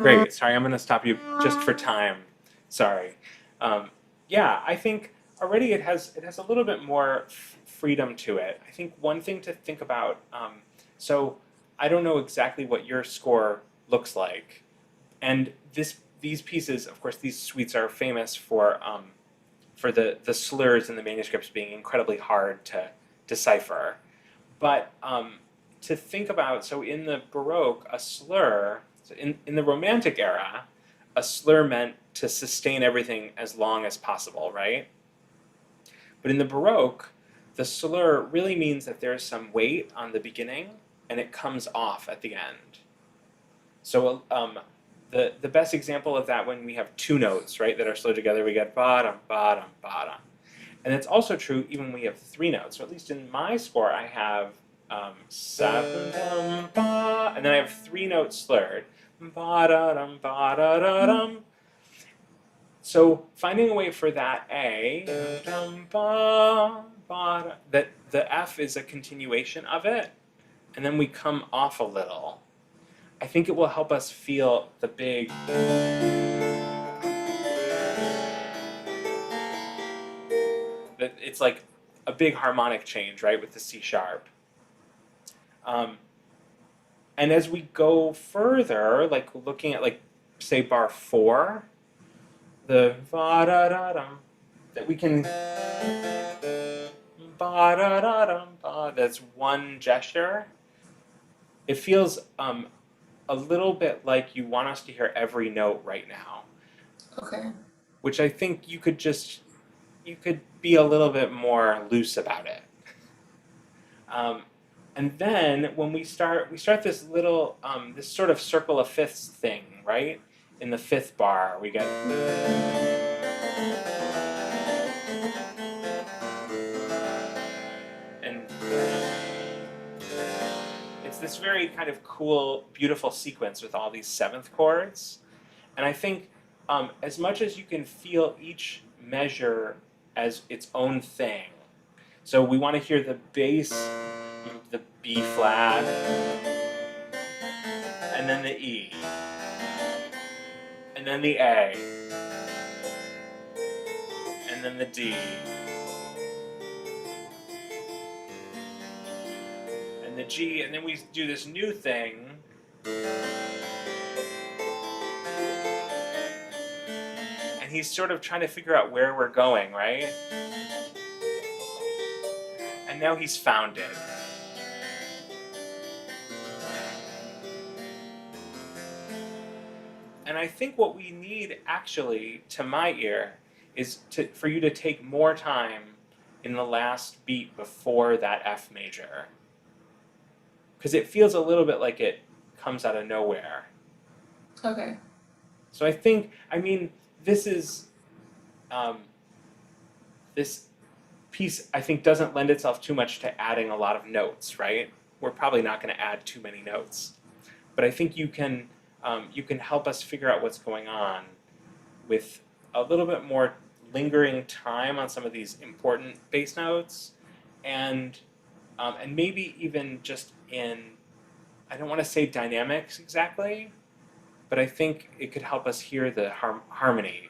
Great. Sorry, I'm going to stop you just for time. Sorry. Yeah, I think already it has a little bit more freedom to it. I think one thing to think about. So I don't know exactly what your score looks like, and these pieces, of course, these suites are famous for the slurs in the manuscripts being incredibly hard to decipher. But to think about, so in the Baroque, a slur, so in the Romantic era, a slur meant to sustain everything as long as possible, right? But in the Baroque, the slur really means that there's some weight on the beginning and it comes off at the end. So the best example of that, when we have two notes, right, that are slurred together, we get bottom, bottom, bottom. And it's also true even when we have three notes. So at least in my score, I have and then I have three notes slurred. Ba-da-dum, ba-da-da-dum. So finding a way for that A, that the F is a continuation of it, and then we come off a little. I think it will help us feel the big. It's like a big harmonic change, right, with the C sharp. And as we go further, like looking at, like, say, bar 4, the ba-da-da-dum, that we can ba-da-da-dum, ba, that's one gesture. It feels a little bit like you want us to hear every note right now. Okay. Which I think you could be a little bit more loose about it. And then when we start this little, this sort of circle of fifths thing, right? In the fifth bar, we get. And it's this very kind of cool, beautiful sequence with all these seventh chords. And I think as much as you can feel each measure as its own thing. So we want to hear the bass, the B flat, and then the E, and then the A, and then the D, and the G, and then we do this new thing. And he's sort of trying to figure out where we're going, right? And now he's found it. And I think what we need, actually, to my ear, is for you to take more time in the last beat before that F major. Because it feels a little bit like it comes out of nowhere. Okay. So I think, this is, this piece, I think, doesn't lend itself too much to adding a lot of notes, right? We're probably not going to add too many notes. But I think you can help us figure out what's going on with a little bit more lingering time on some of these important bass notes, and maybe even just in, I don't want to say dynamics exactly, but I think it could help us hear the harmony.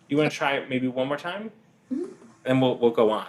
You want to try it maybe one more time? Mhm. And we'll go on.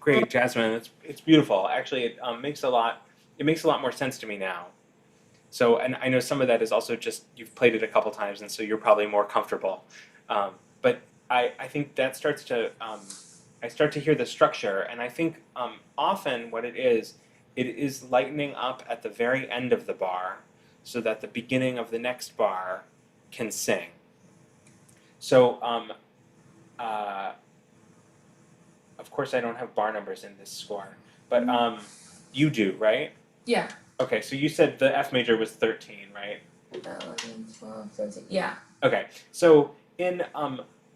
Great, Jasmine. It's beautiful. Actually, it makes a lot. It makes a lot more sense to me now. So, and I know some of that is also just you've played it a couple times, and so you're probably more comfortable. But I think that starts to I start to hear the structure, and I think often what it is lightening up at the very end of the bar, so that the beginning of the next bar can sing. So. Of course, I don't have bar numbers in this score, but you do, right? Yeah. Okay, so you said the F major was 13, right? 11, 12, 13. Yeah. Okay, so in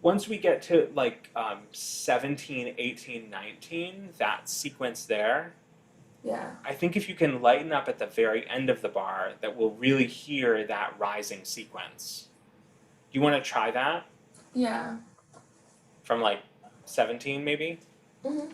once we get to like 17, 18, 19, that sequence there, Yeah. I think if you can lighten up at the very end of the bar, that we'll really hear that rising sequence. You want to try that? Yeah. From like 17 maybe? Mm-hmm.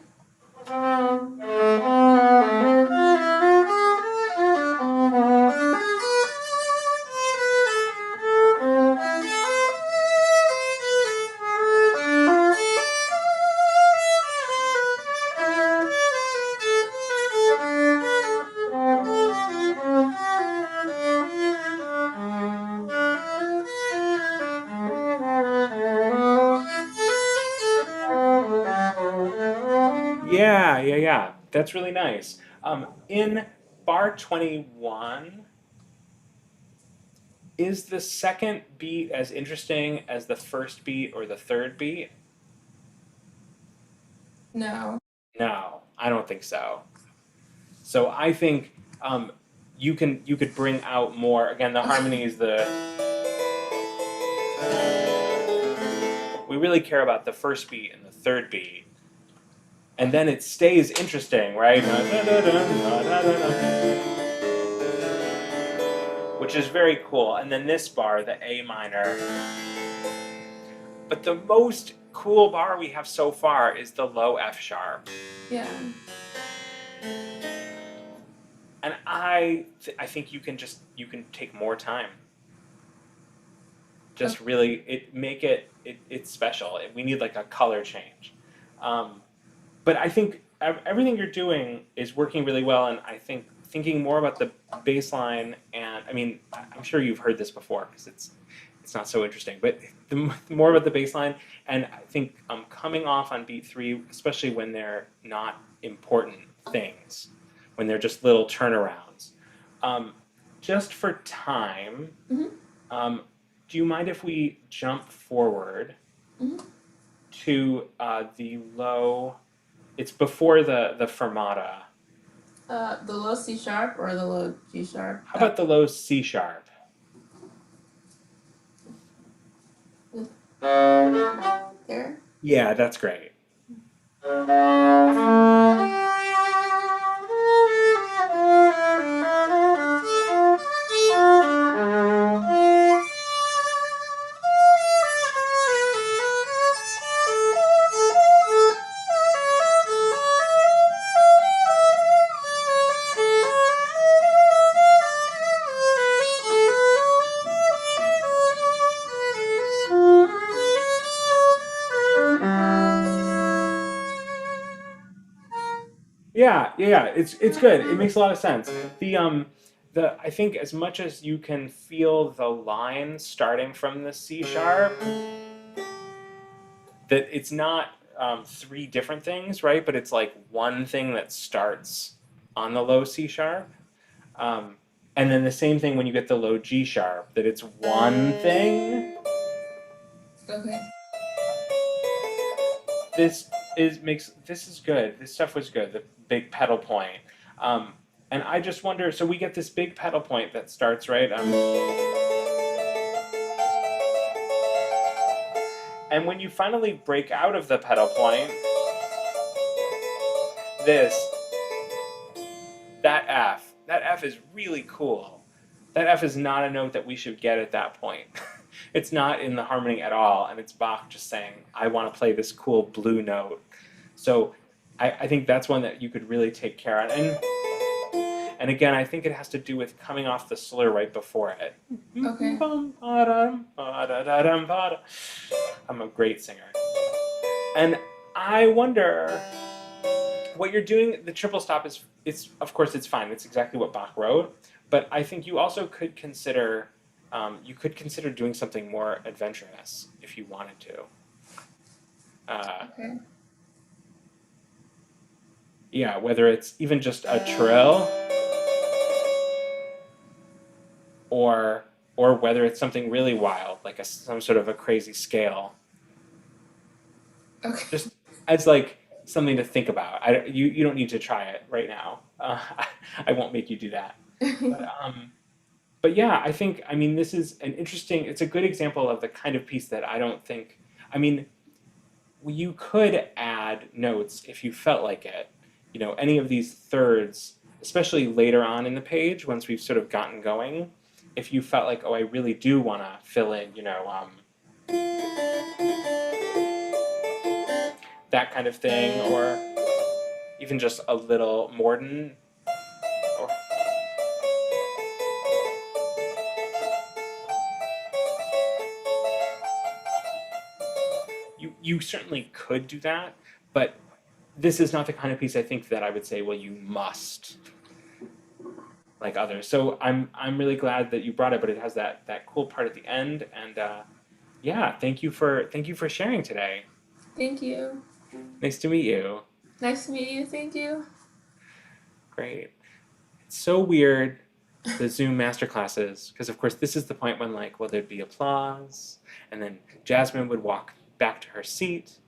Yeah. That's really nice. In bar 21, is the second beat as interesting as the first beat or the third beat? No. No, I don't think so. So I think you could bring out more. Again, the harmony is we really care about the first beat and the third beat. And then it stays interesting, right? Which is very cool. And then this bar, the A minor. But the most cool bar we have so far is the low F sharp. Yeah. And I think you can take more time. Just really it's special. We need like a color change. But I think everything you're doing is working really well, and I think thinking more about the bass line, and I mean, I'm sure you've heard this before because it's not so interesting, but the more about the bass line, and I think coming off on beat 3, especially when they're not important things, when they're just little turnarounds. Just for time, do you mind if we jump forward to the low? It's before the fermata. The low C sharp or the low G sharp? How about the low C sharp? There? Yeah, that's great. Yeah, it's good. It makes a lot of sense. The I think as much as you can feel the line starting from the C sharp, that it's not three different things, right? But it's like one thing that starts on the low C sharp. And then the same thing when you get the low G sharp, that it's one thing. Okay. This is good. This stuff was good. The big pedal point. And I just wonder, so we get this big pedal point that starts, right? And when you finally break out of the pedal point, that F is really cool. That F is not a note that we should get at that point. It's not in the harmony at all, and it's Bach just saying, I want to play this cool blue note. So I think that's one that you could really take care of. And again, I think it has to do with coming off the slur right before it. Okay. I'm a great singer. And I wonder, what you're doing, the triple stop it's of course it's fine. It's exactly what Bach wrote. But I think you also could consider, doing something more adventurous if you wanted to. Okay. Yeah, whether it's even just a trill, or whether it's something really wild, like some sort of a crazy scale. Okay. Just as like something to think about. You don't need to try it right now. I won't make you do that. But yeah, I mean, this is it's a good example of the kind of piece that I don't think, you could add notes if you felt like it. Any of these thirds, especially later on in the page, once we've sort of gotten going, if you felt like, oh, I really do want to fill in, that kind of thing, or even just a little Morden. You certainly could do that, but this is not the kind of piece I think that I would say, well, you must, like others. So I'm really glad that you brought it, but it has that cool part at the end, and yeah, thank you for sharing today. Thank you. Nice to meet you. Nice to meet you. Thank you. Great. It's so weird, the Zoom masterclasses, because of course this is the point when there'd be applause, and then Jasmine would walk back to her seat,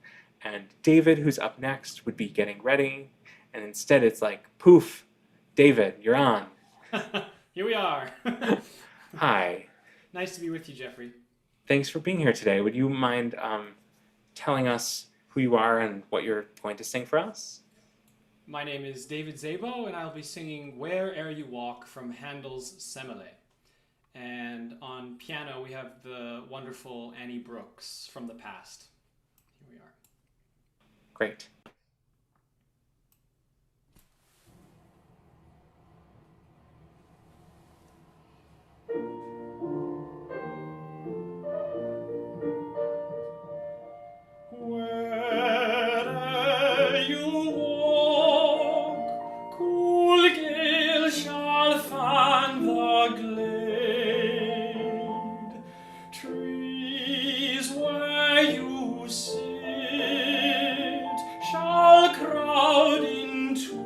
and David, who's up next, would be getting ready, and instead it's like, poof, David, you're on. Here we are. Hi. Nice to be with you, Jeffrey. Thanks for being here today. Would you mind telling us who you are and what you're going to sing for us? My name is David Szabo, and I'll be singing Where'er You Walk from Handel's Semele. And on piano, we have the wonderful Annie Brooks from the past. Here we are. Great. Where'er you walk, cool gale shall fan the glade. Trees where you sit shall crowd into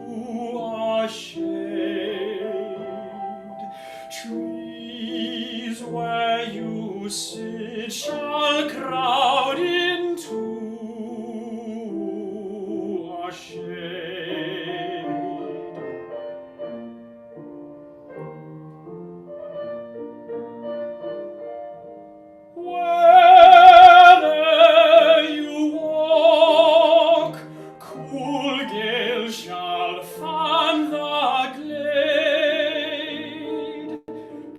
a shade. Trees where you sit shall crowd into a shade. Where'er you walk, cool gale shall fan the glade.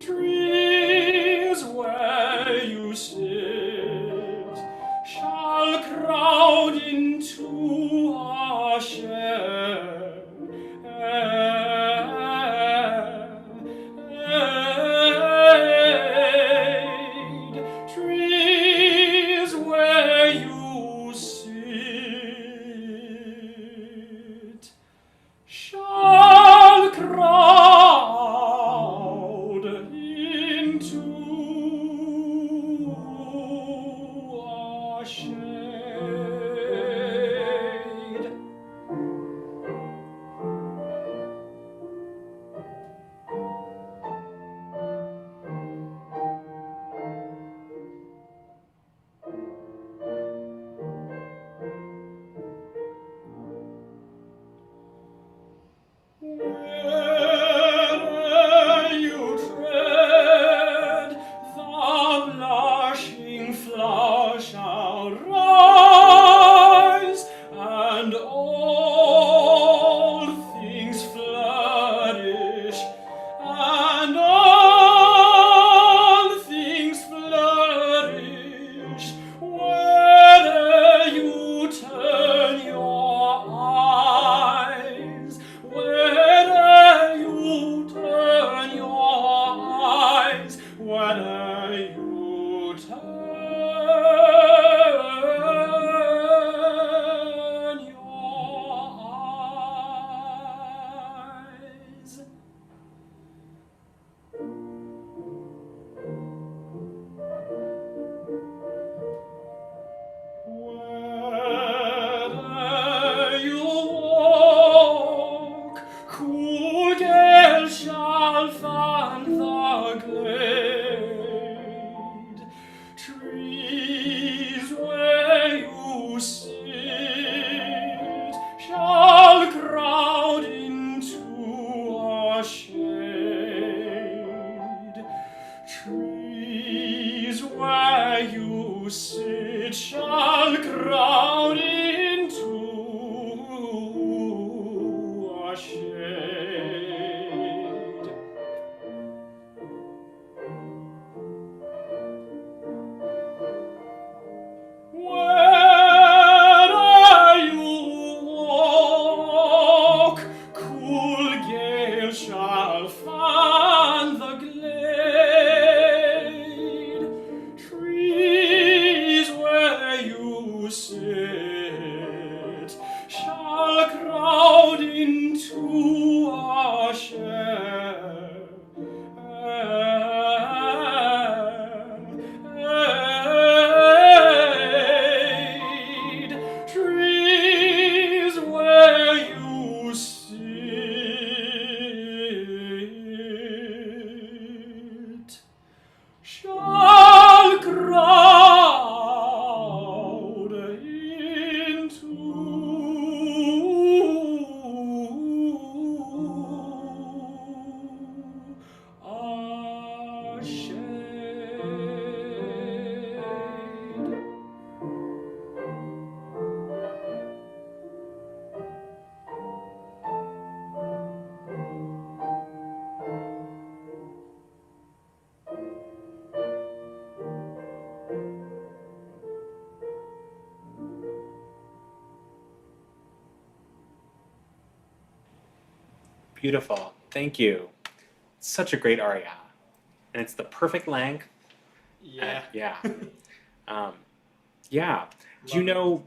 Trees where you sit shall crowd into a shade. Trees where you sit Beautiful. Thank you. Such a great aria. And it's the perfect length. Yeah. Yeah. Um, yeah. Do you Love it. know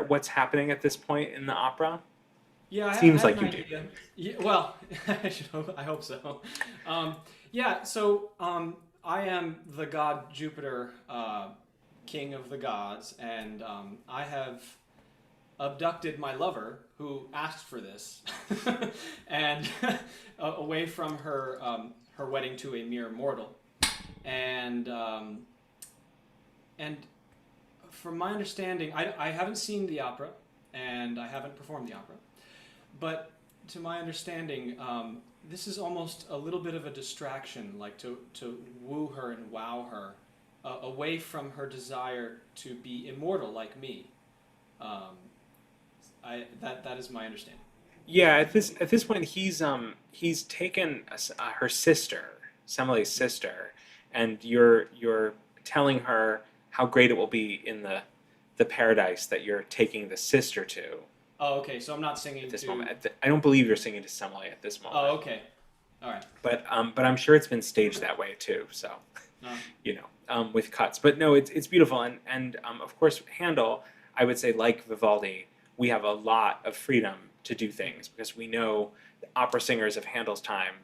what's happening at this point in the opera? Yeah, I Seems have like an you do. idea. Yeah, well, I hope so. Yeah, so I am the god Jupiter, king of the gods, and I have abducted my lover, who asked for this, and away from her wedding to a mere mortal, and and from my understanding, I haven't seen the opera, and I haven't performed the opera. But to my understanding, this is almost a little bit of a distraction, like to woo her and wow her, away from her desire to be immortal like me. That is my understanding. Yeah, at this point he's taken her sister, Semele's sister, and you're telling her how great it will be in the paradise that you're taking the sister to Oh, okay. So I'm not singing at this to. moment. I don't believe you're singing to Semele at this moment. Oh, okay. All right. But I'm sure it's been staged that way too. So Uh, with cuts. But no, it's beautiful, and of course Handel, I would say, like Vivaldi, we have a lot of freedom to do things because we know the opera singers of Handel's time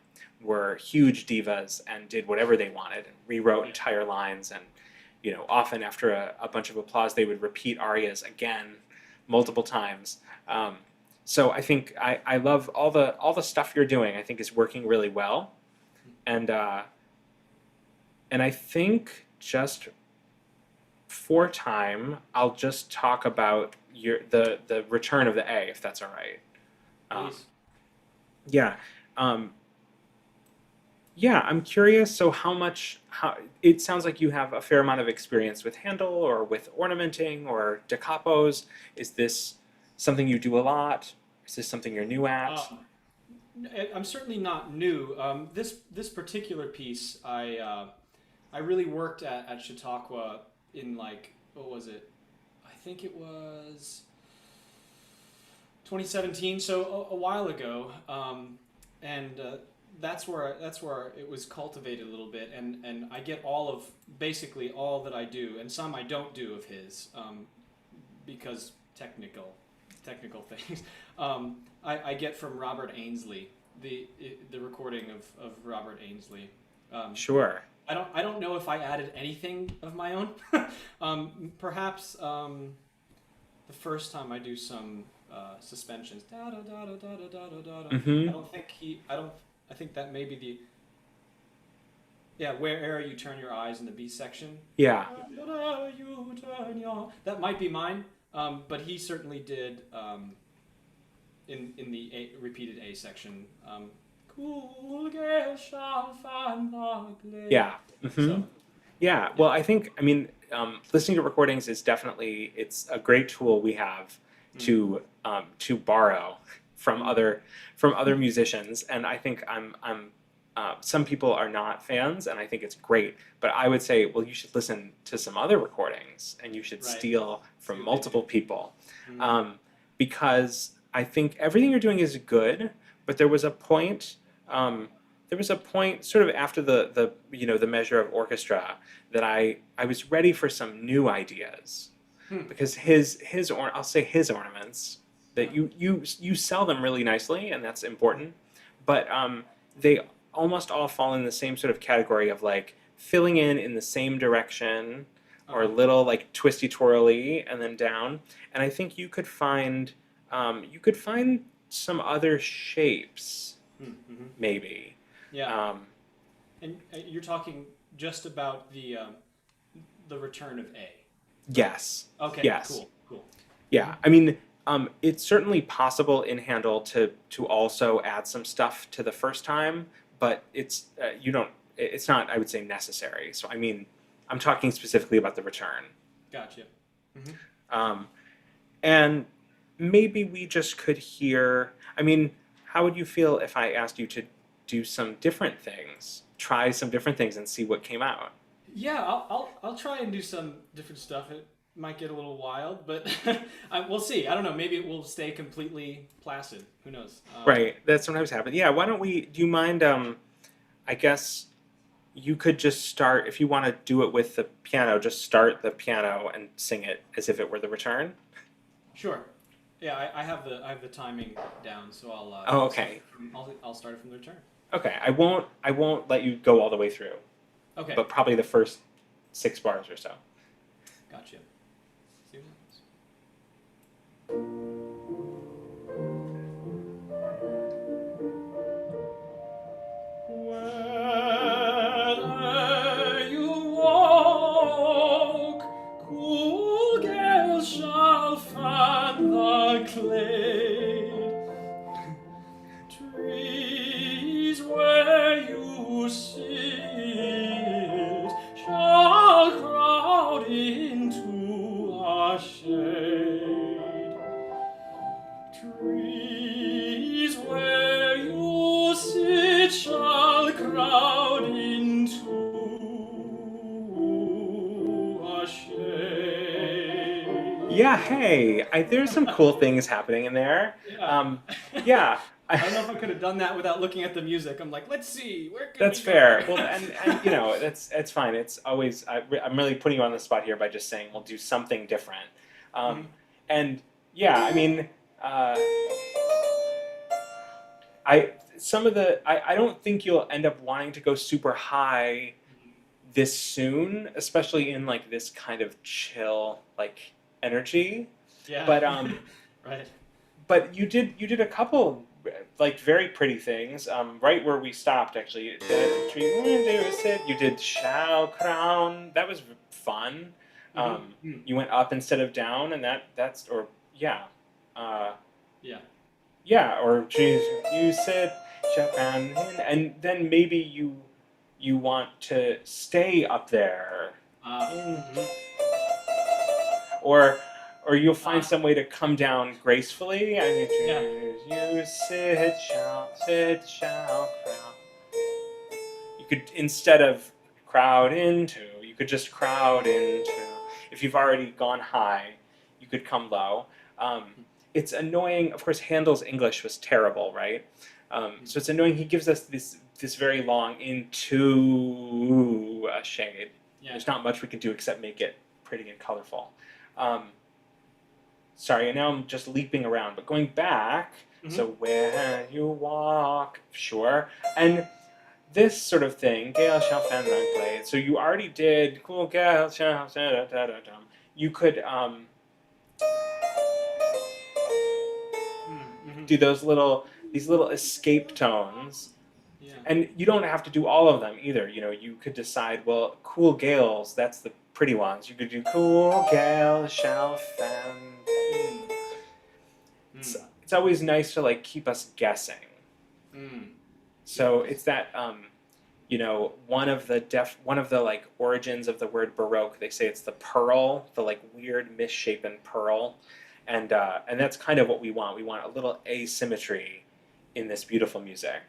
were huge divas and did whatever they wanted and rewrote entire lines, and often after a bunch of applause they would repeat arias again multiple times. So I think I love all the stuff you're doing. I think is working really well, and I think just for time, I'll just talk about the return of the A, if that's all right. please. Yeah. Yeah, I'm curious. So how it sounds like you have a fair amount of experience with Handel or with ornamenting or da capos. Is this something you do a lot? Is this something you're new at? I'm certainly not new. This particular piece, I really worked at Chautauqua in, like, what was it? I think it was 2017, so a while ago, and that's where it was cultivated a little bit, and I get basically all that I do, and some I don't do of his, because technical things. I get from Robert Ainsley, the recording of Robert Ainsley. Sure. I don't know if I added anything of my own. Perhaps the first time I do some suspensions. Da, da, da, da, da, da, da, da, da. I think that may be where'er you turn your eyes in the B section. Yeah. Where'er you turn that might be mine. But he certainly did in the repeated A section. Yeah. So, Yeah. Well, I think listening to recordings is definitely it's a great tool we have to borrow from other musicians, and I think some people are not fans, and I think it's great. But I would say, well, you should listen to some other recordings, and you should Right. steal from multiple people, Mhm. because I think everything you're doing is good. But there was a point. Sort of after the measure of orchestra that I was ready for some new ideas, because I'll say his ornaments that you sell them really nicely, and that's important, but they almost all fall in the same sort of category of like filling in the same direction or a little like twisty twirly and then down, and I think you could find some other shapes maybe. Yeah. And you're talking just about the return of A. Yes. Okay. Yes. Cool. Yeah. I mean, it's certainly possible in Handel to also add some stuff to the first time, but it's not, I would say, necessary. So I mean, I'm talking specifically about the return. Gotcha. And maybe we just could hear. I mean, how would you feel if I asked you to do some different things, try some different things, and see what came out? Yeah, I'll try and do some different stuff. might get a little wild, but we'll see. I don't know. Maybe it will stay completely placid. Who knows? Right. That sometimes happens. Yeah. Why don't we? Do you mind? I guess you could just start if you want to do it with the piano. Just start the piano and sing it as if it were the return. Sure. Yeah, I have the timing down, so I'll. Oh, okay. I'll start it from the return. Okay. I won't let you go all the way through. Okay. But probably the first 6 bars or so. Gotcha. See what happens. Where you walk, cool gales shall fan the glade. Trees where you sit shall crowd into a shade. Trees where you sit shall crowd into a shade. Yeah. Hey. There's some cool things happening in there. Yeah. Yeah. I don't know if I could have done that without looking at the music. I'm like, let's see, where can That's we go? fair. Well, and you know, it's fine. It's always I'm really putting you on the spot here by just saying we'll do something different. And yeah, I mean, I don't think you'll end up wanting to go super high this soon, especially in like this kind of chill like energy. Yeah. But right. But you did a couple like very pretty things. Right where we stopped, actually. You did Shao Crown. That was fun. You went up instead of down, and that's or yeah. Yeah. Yeah, or geez, you said Japan, and then maybe you want to stay up there, or you'll find some way to come down gracefully. I need to you sit shall crowd. You could instead of crowd into, you could just crowd into. If you've already gone high, you could come low. It's annoying. Of course, Handel's English was terrible, right? So it's annoying. He gives us this very long into a shade. Yeah. There's not much we can do except make it pretty and colorful. Sorry, and now I'm just leaping around, but going back. So where you walk, sure, and this sort of thing. Gale shall fan the glade. So you already did cool gale shall da da da da. You could do these little escape tones, and you don't have to do all of them either. You know, you could decide, well, cool gales, that's the pretty ones. You could do cool gale shall fan. It's always nice to like keep us guessing. So it's that you know, one of the like origins of the word Baroque. They say it's the pearl, the like weird misshapen pearl. And that's kind of what we want. We want a little asymmetry in this beautiful music.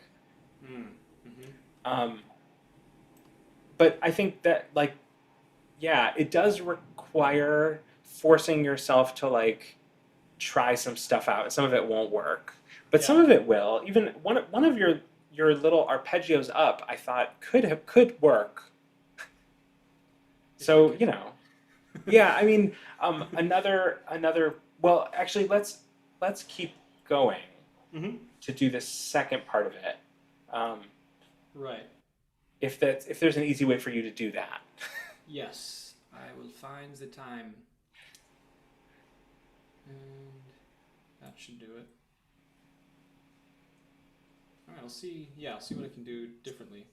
But I think that, like, yeah, it does require forcing yourself to, like, try some stuff out. Some of it won't work. But some of it will. Even one of your little arpeggios up, I thought, could work. So, you know. Yeah, I mean, another. Well, actually, let's keep going to do the second part of it. Right. If there's an easy way for you to do that. Yes, I will find the time, and that should do it. All right, I'll see. Yeah, I'll see what I can do differently.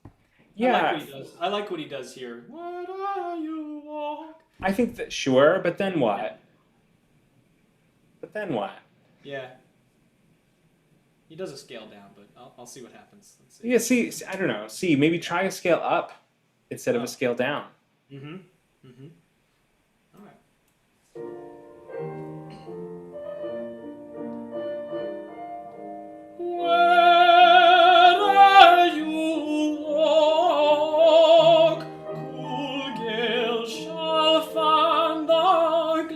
Yeah, I like what he does here. What are you walk? I think that sure, but then what? But then what? Yeah. He does a scale down, but I'll see what happens. Let's see. Yeah, see, I don't know. See, maybe try a scale up instead of a scale down. All right. Where are you walk, cool gale shall fan the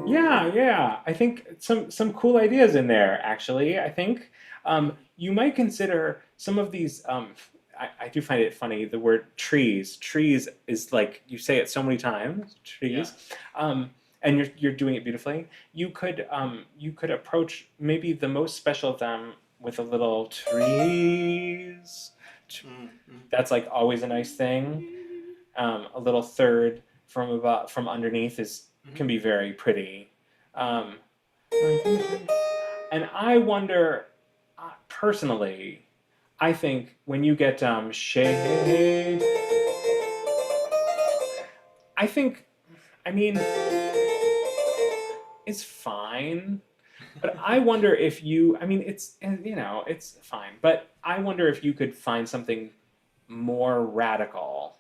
Yeah. I think some cool ideas in there, actually. I think you might consider some of these. I do find it funny, the word trees. Trees is like, you say it so many times, trees. And you're doing it beautifully. You could approach maybe the most special of them with a little trees. That's like always a nice thing. A little third from underneath can be very pretty. Um, and I wonder, personally, I think when you get shade, I think, I mean, it's fine. But I wonder if I mean, it's fine. But I wonder if you could find something more radical.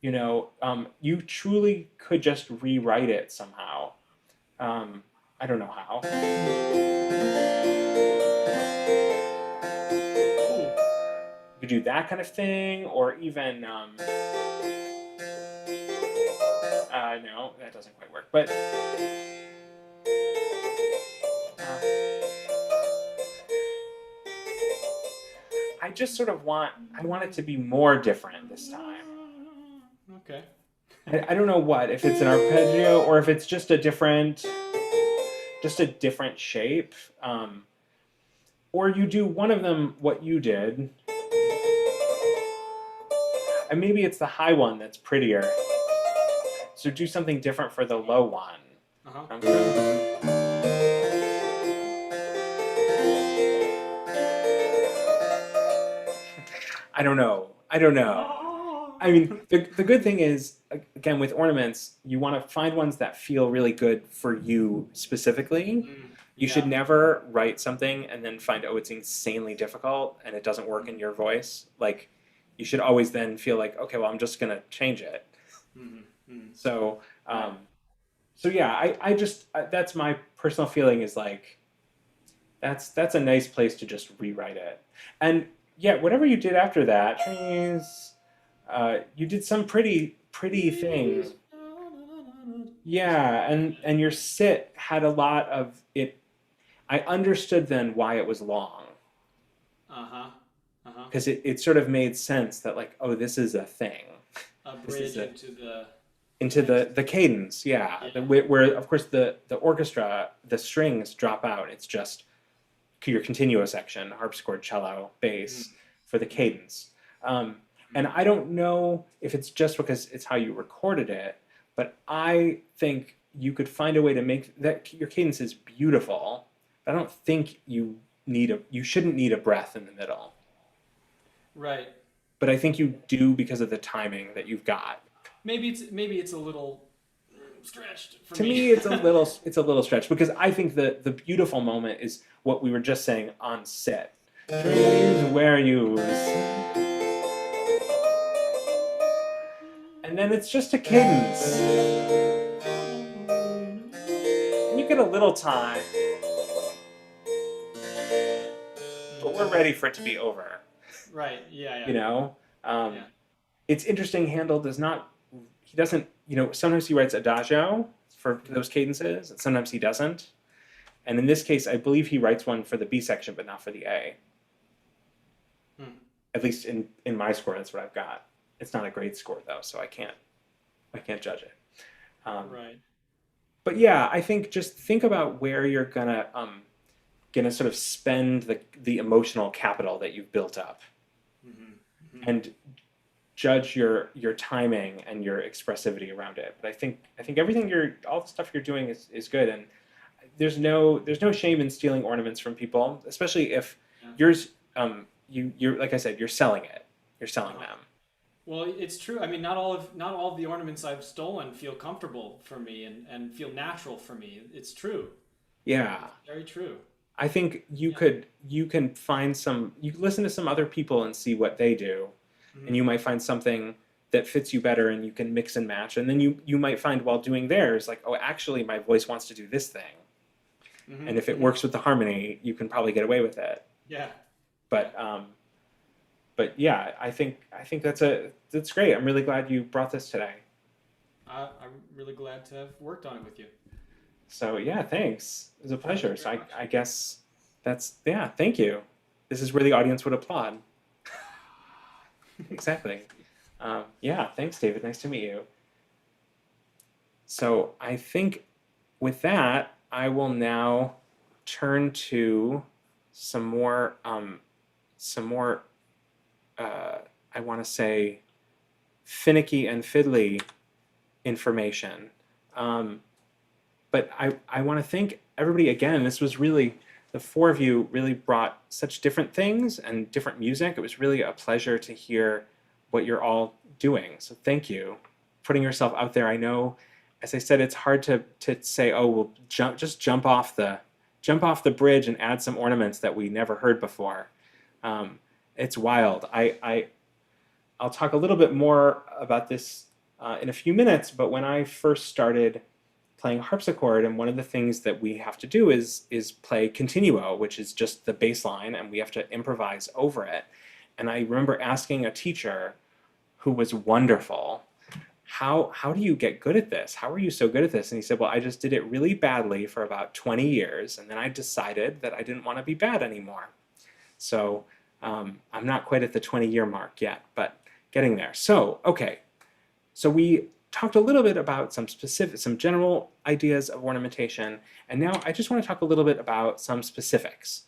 You truly could just rewrite it somehow. I don't know how. You could do that kind of thing, or even, no, that doesn't quite work. But I just sort of I want it to be more different this time. Okay. I don't know if it's an arpeggio or if it's just a different shape. Or you do one of them what you did. And maybe it's the high one that's prettier. So do something different for the low one. I don't know. I mean, the good thing is, again, with ornaments, you want to find ones that feel really good for you specifically. You should never write something and then find, it's insanely difficult and it doesn't work in your voice. Like, you should always then feel like, okay, well, I'm just going to change it. So yeah, I just, that's my personal feeling, is like, that's a nice place to just rewrite it. And yeah, whatever you did after that, trees, you did some pretty things. Yeah, and your sit had a lot of it. I understood then why it was long. Because it sort of made sense that, like, oh, this is a thing. A bridge into the cadence, where of course the orchestra, the strings drop out. It's just your continuous section, harpsichord, cello, bass, for the cadence. And I don't know if it's just because it's how you recorded it, but I think you could find a way to make that your cadence is beautiful. But I don't think you shouldn't need a breath in the middle. Right. But I think you do because of the timing that you've got. Maybe it's a little stretched for to me. It's a little stretched, because I think the beautiful moment is what we were just saying on set. Trees where you. And then it's just a cadence. And you get a little time. But we're ready for it to be over. Right, yeah. It's interesting, Handel doesn't, sometimes he writes adagio for those cadences, and sometimes he doesn't. And in this case, I believe he writes one for the B section, but not for the A. At least in my score, that's what I've got. It's not a great score though, so I can't judge it. Right. But yeah, I think just think about where you're gonna sort of spend the emotional capital that you've built up, and judge your timing and your expressivity around it. But I think everything all the stuff you're doing is good, and there's no shame in stealing ornaments from people, especially if yours you're like I said, you're selling it. You're selling them. Well, it's true. I mean, not all of the ornaments I've stolen feel comfortable for me and feel natural for me. It's true. Yeah. It's very true. I think you can find you listen to some other people and see what they do, and you might find something that fits you better, and you can mix and match. And then you might find while doing theirs, like, oh, actually my voice wants to do this thing. And if it works with the harmony, you can probably get away with it. Yeah. But yeah, I think that's great. I'm really glad you brought this today. I'm really glad to have worked on it with you. So yeah, thanks. It was a pleasure. So I guess that's, yeah, thank you. This is where the audience would applaud. Exactly. Yeah, thanks, David. Nice to meet you. So I think with that, I will now turn to some more, I want to say, finicky and fiddly information. But I want to thank everybody again. This was really, the four of you really brought such different things and different music. It was really a pleasure to hear what you're all doing. So thank you. Putting yourself out there. I know, as I said, it's hard to say, oh, we'll just jump off the bridge and add some ornaments that we never heard before. It's wild. I'll talk a little bit more about this in a few minutes, but when I first started playing harpsichord, and one of the things that we have to do is play continuo, which is just the bass line, and we have to improvise over it. And I remember asking a teacher who was wonderful, how do you get good at this? How are you so good at this? And he said, well, I just did it really badly for about 20 years, and then I decided that I didn't want to be bad anymore. So I'm not quite at the 20-year mark yet, but getting there. So, okay. So we talked a little bit about some general ideas of ornamentation, and now I just want to talk a little bit about some specifics.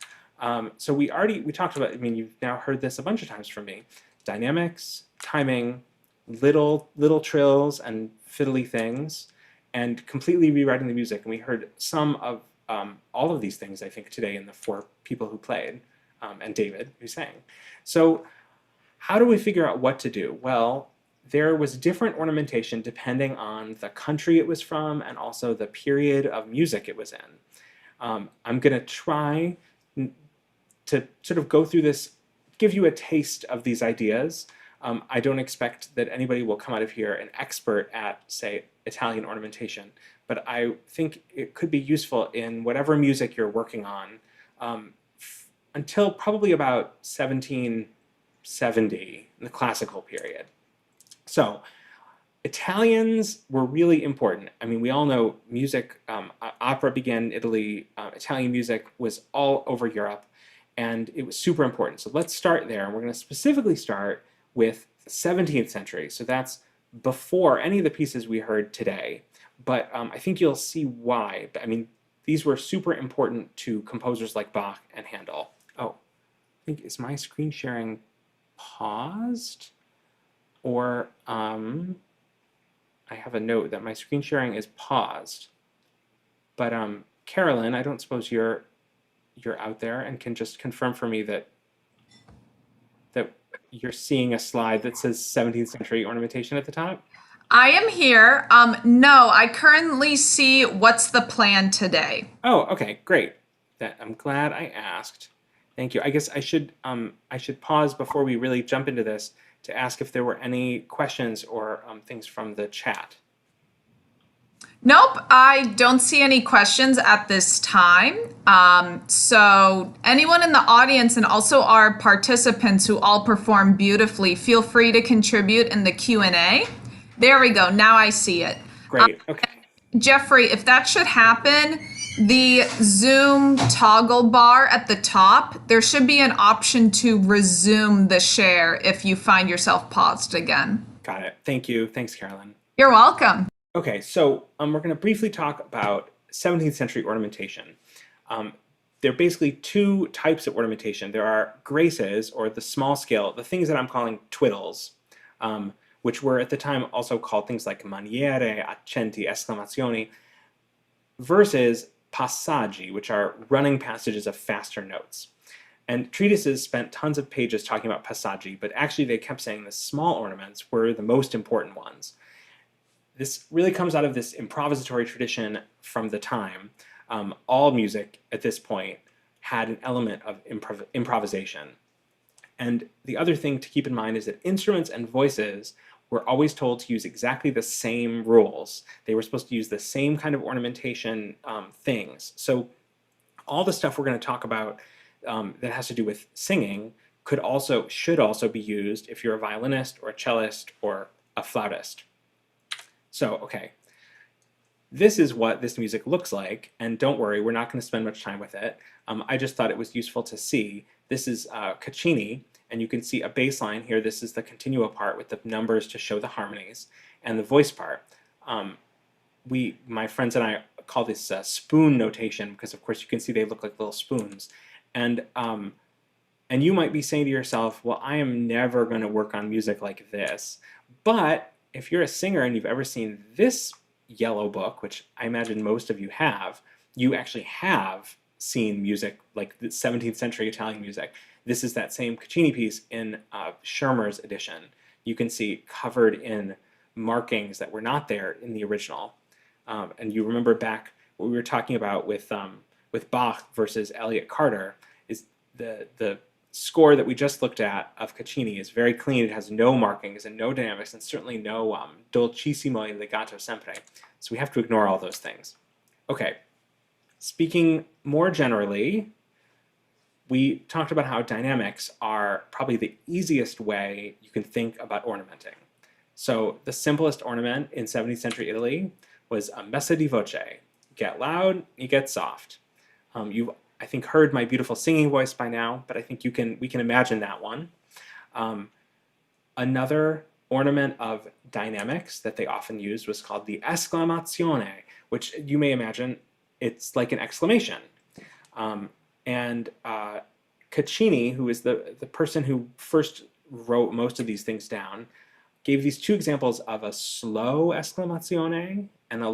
So we talked about, I mean, you've now heard this a bunch of times from me, dynamics, timing, little trills and fiddly things, and completely rewriting the music. And we heard some of all of these things, I think, today in the four people who played, and David, who sang. So how do we figure out what to do? Well, there was different ornamentation depending on the country it was from and also the period of music it was in. I'm going to try to sort of go through this, give you a taste of these ideas. I don't expect that anybody will come out of here an expert at, say, Italian ornamentation, but I think it could be useful in whatever music you're working on until probably about 1770, in the classical period. So Italians were really important. I mean, we all know music, opera began in Italy, Italian music was all over Europe, and it was super important. So let's start there. We're going to specifically start with the 17th century. So that's before any of the pieces we heard today. But I think you'll see why. I mean, these were super important to composers like Bach and Handel. Oh, I think, is my screen sharing paused? Or I have a note that my screen sharing is paused. But Carolyn, I don't suppose you're out there and can just confirm for me that you're seeing a slide that says 17th century ornamentation at the top? I am here. No, I currently see what's the plan today. Oh, okay, great. I'm glad I asked. Thank you. I guess I should pause before we really jump into this to ask if there were any questions or things from the chat. Nope, I don't see any questions at this time. So anyone in the audience and also our participants who all performed beautifully, feel free to contribute in the Q&A. There we go. Now I see it. Great. Okay. Jeffrey, if that should happen, the Zoom toggle bar at the top, there should be an option to resume the share if you find yourself paused again. Got it. Thank you. Thanks, Carolyn. You're welcome. Okay, so we're going to briefly talk about 17th century ornamentation. There are basically two types of ornamentation. There are graces, or the small scale, the things that I'm calling twiddles, which were at the time also called things like maniere, accenti, esclamazioni, versus passaggi, which are running passages of faster notes. And treatises spent tons of pages talking about passaggi, but actually they kept saying the small ornaments were the most important ones. This really comes out of this improvisatory tradition from the time. All music at this point had an element of improvisation. And the other thing to keep in mind is that instruments and voices were always told to use exactly the same rules. They were supposed to use the same kind of ornamentation things. So all the stuff we're going to talk about that has to do with singing should also be used if you're a violinist or a cellist or a flautist. So, okay. this is what this music looks like, and don't worry, we're not going to spend much time with it. I just thought it was useful to see. This is Caccini, and you can see a bass line here. This is the continuo part with the numbers to show the harmonies, and the voice part. My friends and I call this spoon notation because, of course, you can see they look like little spoons. And you might be saying to yourself, well, I am never going to work on music like this. But if you're a singer and you've ever seen this yellow book, which I imagine most of you have, you actually have seen music like the 17th century Italian music. This is that same Caccini piece in Schirmer's edition. You can see covered in markings that were not there in the original. And you remember back what we were talking about with Bach versus Elliott Carter, is the score that we just looked at of Caccini is very clean. It has no markings and no dynamics, and certainly no dolcissimo e legato sempre. So we have to ignore all those things. Okay, speaking more generally, we talked about how dynamics are probably the easiest way you can think about ornamenting. So the simplest ornament in 17th century Italy was a messa di voce. You get loud, you get soft. You've, I think, heard my beautiful singing voice by now, but I think we can imagine that one. Another ornament of dynamics that they often used was called the esclamazione, which you may imagine it's like an exclamation. Caccini, who is the person who first wrote most of these things down, gave these two examples of a slow esclamazione and a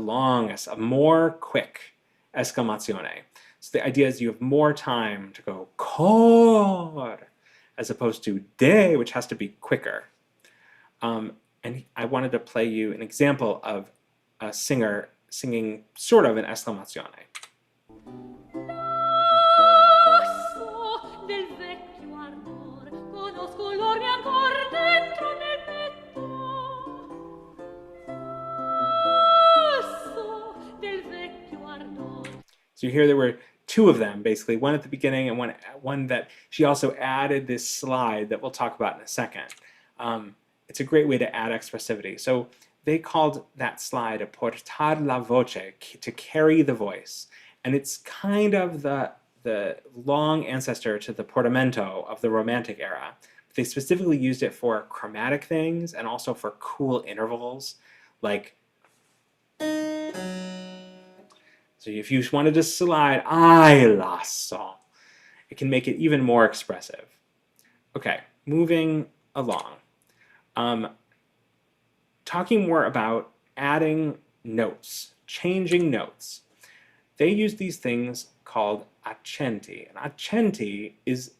more quick esclamazione. So the idea is you have more time to go cor as opposed to de, which has to be quicker. And I wanted to play you an example of a singer singing sort of an esclamazione. So you hear there were two of them, basically, one at the beginning and one that she also added this slide that we'll talk about in a second. It's a great way to add expressivity. So they called that slide a portar la voce, to carry the voice. And it's kind of the long ancestor to the portamento of the Romantic era. They specifically used it for chromatic things and also for cool intervals, like... So if you wanted to slide, I la so, it can make it even more expressive. Okay, moving along. Talking more about adding notes, changing notes. They use these things called accenti. And accenti is,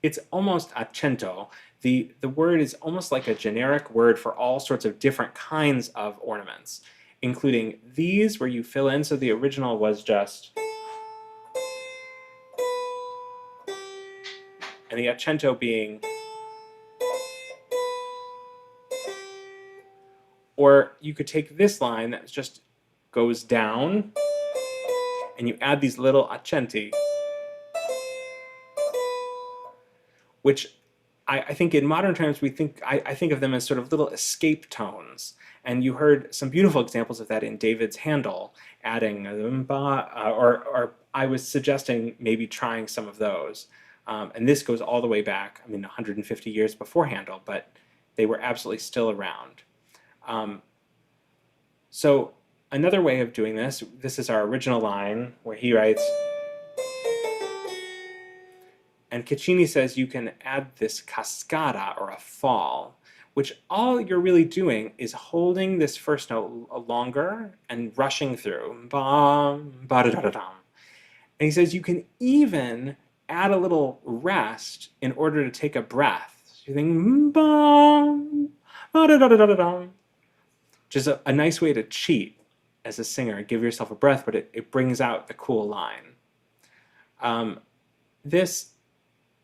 it's almost accento. The word is almost like a generic word for all sorts of different kinds of ornaments, including these where you fill in. So the original was just, and the accento being, or you could take this line that just goes down and you add these little accenti, which I think in modern times I think of them as sort of little escape tones. And you heard some beautiful examples of that in David's Handel, adding or I was suggesting maybe trying some of those. And this goes all the way back, 150 years before Handel, but they were absolutely still around. So another way of doing this is our original line where he writes, and Caccini says you can add this cascata or a fall, which all you're really doing is holding this first note longer and rushing through. Bum, ba-da-da-da-dum. And he says you can even add a little rest in order to take a breath. So you think, bum, ba-da-da-da-da-dum, which is a nice way to cheat as a singer. Give yourself a breath, but it brings out the cool line. This,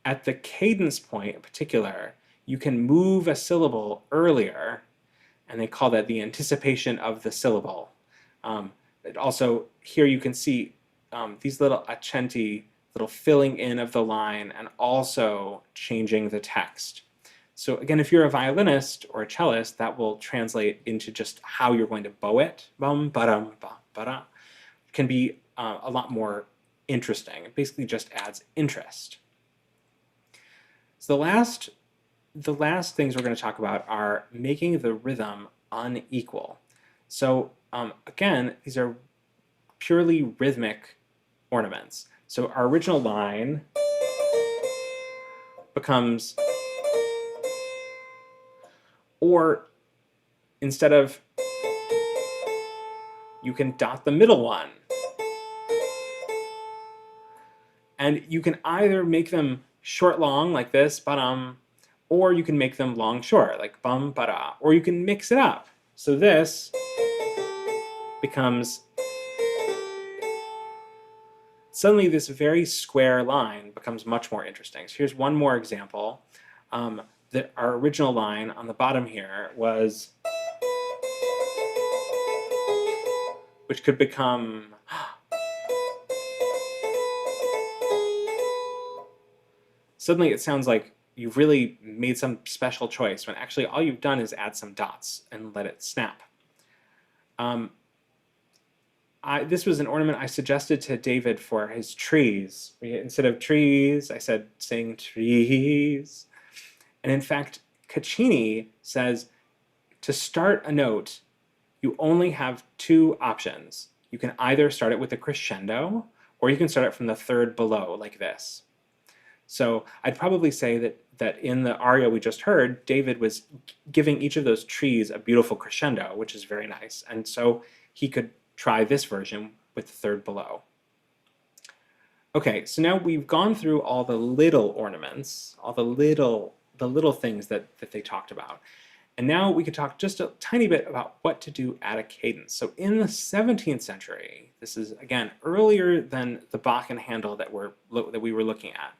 at the cadence point in particular, you can move a syllable earlier, and they call that the anticipation of the syllable. Also, here you can see these little accenti, little filling in of the line, and also changing the text. So again, if you're a violinist or a cellist, that will translate into just how you're going to bow it. Bum, ba-dum, ba. ba-da, can be a lot more interesting. It basically just adds interest. So the last things we're going to talk about are making the rhythm unequal. So again, these are purely rhythmic ornaments. So our original line becomes, or instead of, you can dot the middle one. And you can either make them short long like this, ba-dum, or you can make them long short like bum ba-da, or you can mix it up. So this becomes, suddenly this very square line becomes much more interesting. So here's one more example. Our original line on the bottom here was, which could become, suddenly it sounds like you've really made some special choice when actually all you've done is add some dots and let it snap. This was an ornament I suggested to David for his trees. Instead of trees, I said sing trees. And in fact, Caccini says to start a note, you only have two options. You can either start it with a crescendo, or you can start it from the third below, like this. So I'd probably say that in the aria we just heard, David was giving each of those trees a beautiful crescendo, which is very nice. And so he could try this version with the third below. Okay, so now we've gone through all the little ornaments, all the little things that they talked about. And now we could talk just a tiny bit about what to do at a cadence. So in the 17th century, this is again earlier than the Bach and Handel that we were looking at.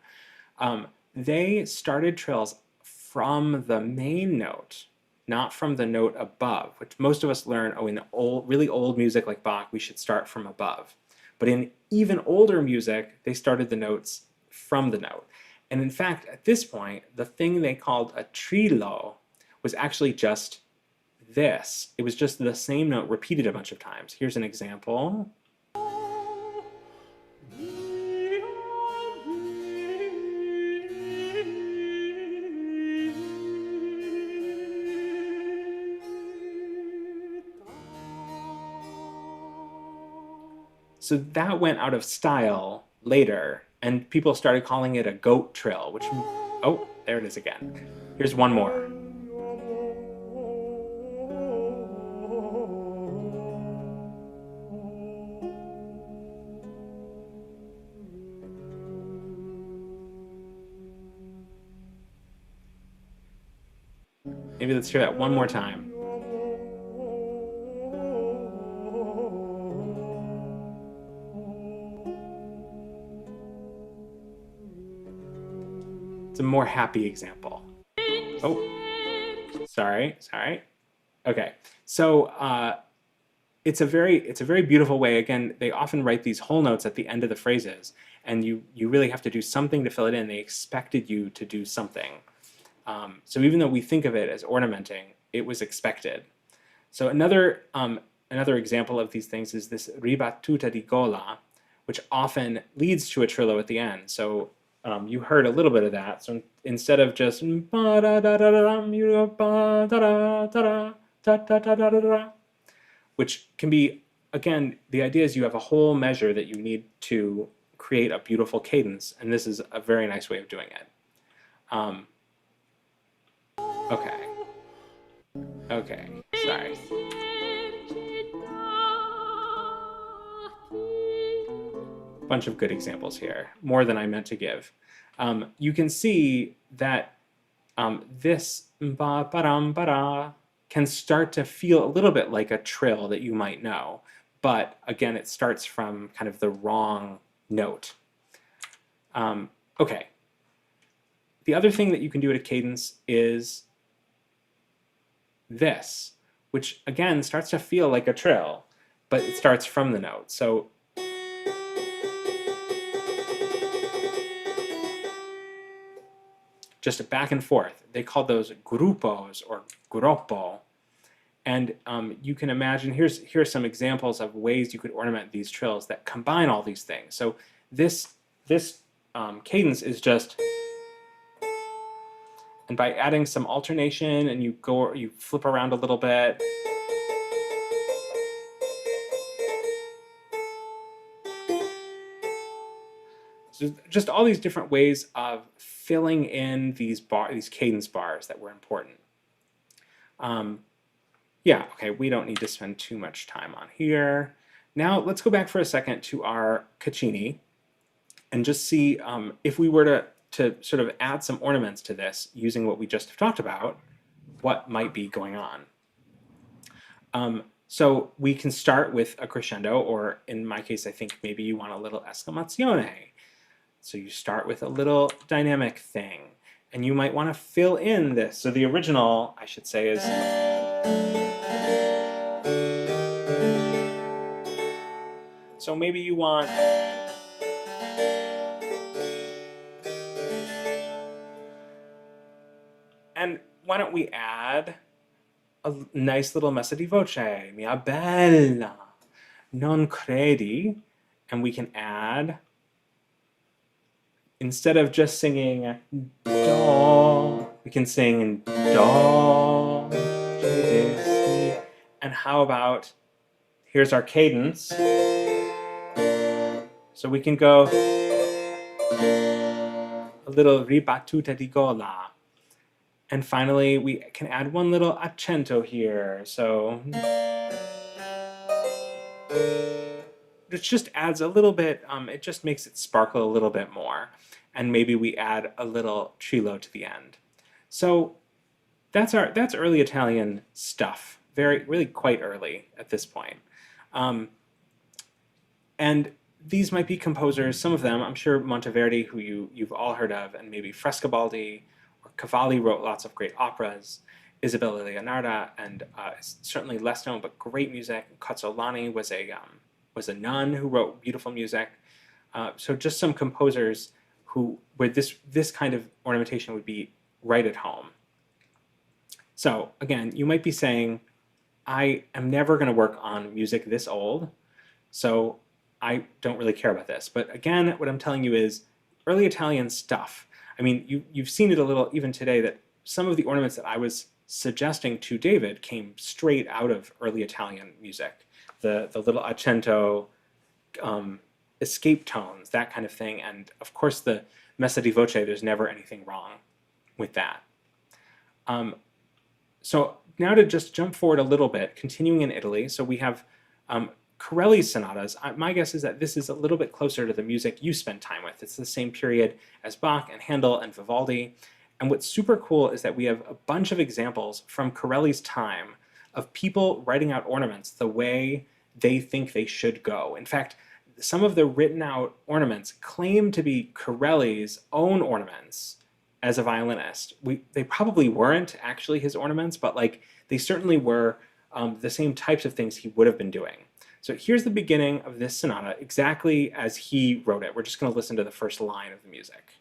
They started trills from the main note, not from the note above, which most of us learn, in really old music like Bach, we should start from above. But in even older music, they started the notes from the note. And in fact, at this point, the thing they called a trillo was actually just this. It was just the same note repeated a bunch of times. Here's an example. So that went out of style later, and people started calling it a goat trill, which, oh, there it is again. Here's one more. Maybe let's hear that one more time. It's a more happy example. Oh, sorry. Okay, so it's a very beautiful way. Again, they often write these whole notes at the end of the phrases, and you really have to do something to fill it in. They expected you to do something. So even though we think of it as ornamenting, it was expected. So another example of these things is this ribattuta di gola, which often leads to a trillo at the end. So you heard a little bit of that. So instead of just which can be, again, the idea is you have a whole measure that you need to create a beautiful cadence, and this is a very nice way of doing it. Okay, sorry. Bunch of good examples here, more than I meant to give. You can see that this ba-ba-dum-ba-da can start to feel a little bit like a trill that you might know, but again, it starts from kind of the wrong note. Okay. The other thing that you can do at a cadence is this, which again starts to feel like a trill, but it starts from the note. So just a back and forth. They called those gruppos or gruppo. And you can imagine, here's some examples of ways you could ornament these trills that combine all these things. So this cadence is just, and by adding some alternation and you flip around a little bit, so just all these different ways of filling in these cadence bars that were important. Yeah, okay, we don't need to spend too much time on here. Now let's go back for a second to our Caccini and just see if we were to sort of add some ornaments to this using what we just talked about, what might be going on. So we can start with a crescendo, or in my case, I think maybe you want a little esclamazione. So you start with a little dynamic thing, and you might want to fill in this. So the original, I should say, is... So maybe you want... And why don't we add a nice little messa di voce, mia bella, non credi, and we can add, instead of just singing do, we can sing do, and how about, here's our cadence, so we can go a little ribattuta di gola. And finally, we can add one little accento here. So it just adds a little bit, it just makes it sparkle a little bit more. And maybe we add a little trillo to the end. So that's early Italian stuff. Really quite early at this point. And these might be composers, some of them, I'm sure Monteverdi, who you've all heard of, and maybe Frescobaldi, Cavalli wrote lots of great operas. Isabella Leonarda, and certainly less known but great music. Cozzolani was a nun who wrote beautiful music. So just some composers where this kind of ornamentation would be right at home. So again, you might be saying, I am never going to work on music this old, so I don't really care about this. But again, what I'm telling you is early Italian stuff. I mean, you've seen it a little even today that some of the ornaments that I was suggesting to David came straight out of early Italian music. The little accento, escape tones, that kind of thing. And of course the messa di voce, there's never anything wrong with that. So now to just jump forward a little bit, continuing in Italy. So we have Corelli's sonatas. My guess is that this is a little bit closer to the music you spend time with. It's the same period as Bach and Handel and Vivaldi. And what's super cool is that we have a bunch of examples from Corelli's time of people writing out ornaments the way they think they should go. In fact, some of the written out ornaments claim to be Corelli's own ornaments as a violinist. They probably weren't actually his ornaments, but like they certainly were the same types of things he would have been doing. So here's the beginning of this sonata exactly as he wrote it. We're just going to listen to the first line of the music.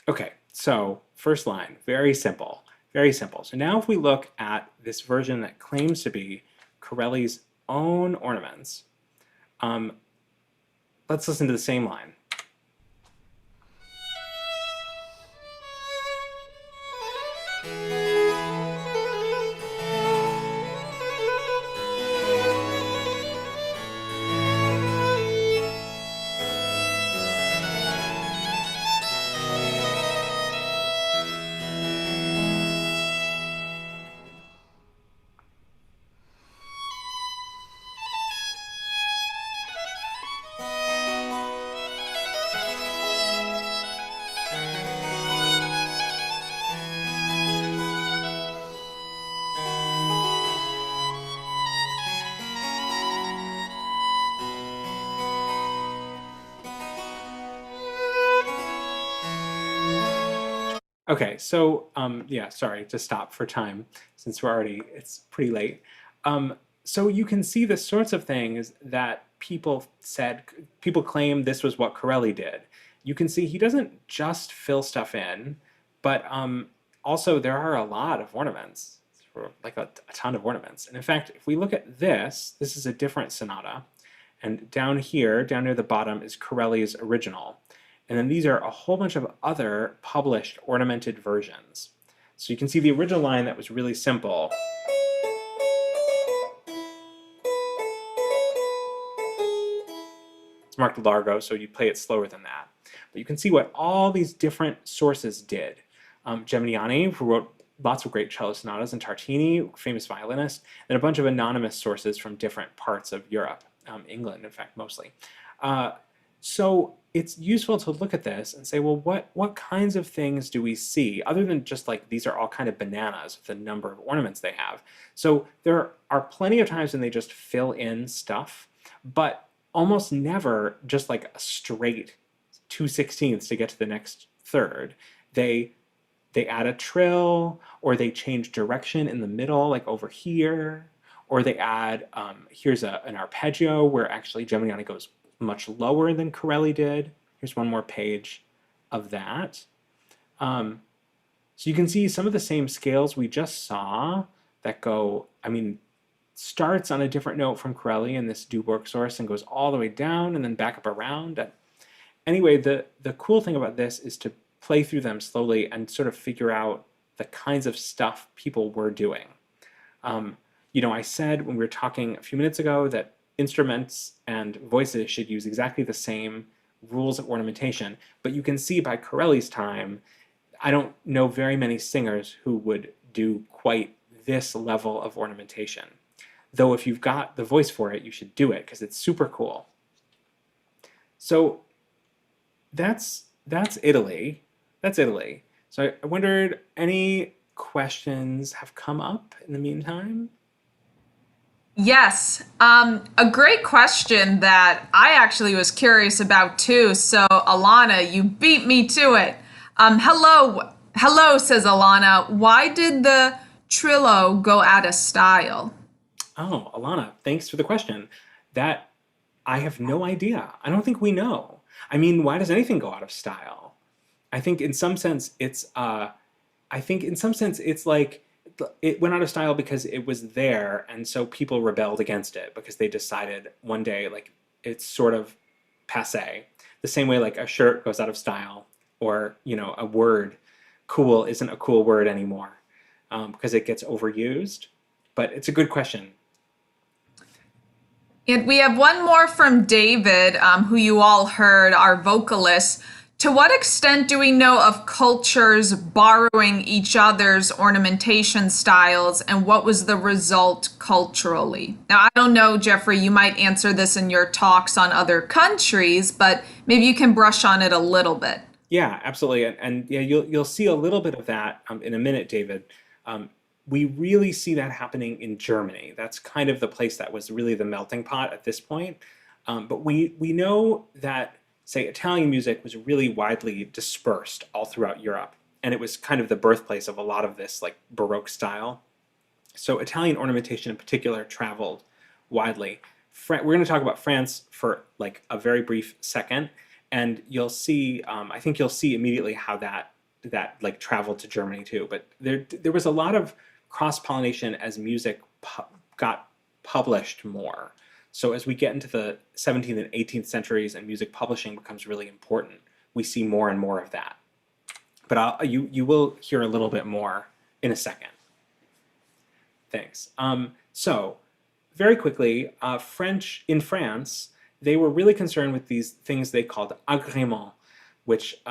Okay, so first line, very simple, very simple. So now if we look at this version that claims to be Corelli's own ornaments, let's listen to the same line. Okay, so yeah, sorry to stop for time since it's pretty late. So you can see the sorts of things that people claim this was what Corelli did. You can see he doesn't just fill stuff in, but also there are a lot of ornaments, like a ton of ornaments. And in fact, if we look at this is a different sonata. And down here, down near the bottom, is Corelli's original. And then these are a whole bunch of other published ornamented versions. So you can see the original line that was really simple. It's marked largo, so you play it slower than that. But you can see what all these different sources did. Geminiani, who wrote lots of great cello sonatas, and Tartini, famous violinist, and a bunch of anonymous sources from different parts of Europe, England, in fact, mostly. So it's useful to look at this and say, well, what kinds of things do we see, other than just like these are all kind of bananas with the number of ornaments they have. So there are plenty of times when they just fill in stuff, but almost never just like a straight 2/16 to get to the next third. They add a trill, or they change direction in the middle, like over here, or they add, here's an arpeggio where actually Geminiani goes much lower than Corelli did. Here's one more page of that. So you can see some of the same scales we just saw that go, starts on a different note from Corelli in this Dubourg source and goes all the way down and then back up around. Anyway, the cool thing about this is to play through them slowly and sort of figure out the kinds of stuff people were doing. I said when we were talking a few minutes ago that instruments and voices should use exactly the same rules of ornamentation, but you can see by Corelli's time, I don't know very many singers who would do quite this level of ornamentation. Though if you've got the voice for it, you should do it because it's super cool. So that's Italy. That's Italy. So I wondered, any questions have come up in the meantime? Yes, a great question that I actually was curious about too. So Alana, you beat me to it. Hello, says Alana. Why did the Trillo go out of style? Oh, Alana, thanks for the question. That I have no idea. I don't think we know. Why does anything go out of style? I think in some sense it's like it went out of style because it was there, and so people rebelled against it because they decided one day like it's sort of passé. The same way like a shirt goes out of style, or a word cool isn't a cool word anymore because it gets overused. But it's a good question. And we have one more from David, who you all heard, our vocalist. To what extent do we know of cultures borrowing each other's ornamentation styles, and what was the result culturally? Now, I don't know, Jeffrey, you might answer this in your talks on other countries, but maybe you can brush on it a little bit. Yeah, absolutely. And yeah, you'll see a little bit of that in a minute, David. We really see that happening in Germany. That's kind of the place that was really the melting pot at this point. But we know that, say, Italian music was really widely dispersed all throughout Europe, and it was kind of the birthplace of a lot of this like Baroque style. So Italian ornamentation in particular traveled widely. We're going to talk about France for like a very brief second, and you'll see, I think you'll see immediately how that like traveled to Germany too. But there was a lot of cross-pollination as music got published more. So as we get into the 17th and 18th centuries and music publishing becomes really important, we see more and more of that. But you will hear a little bit more in a second. Thanks. So very quickly, in France, they were really concerned with these things they called acclaimed, which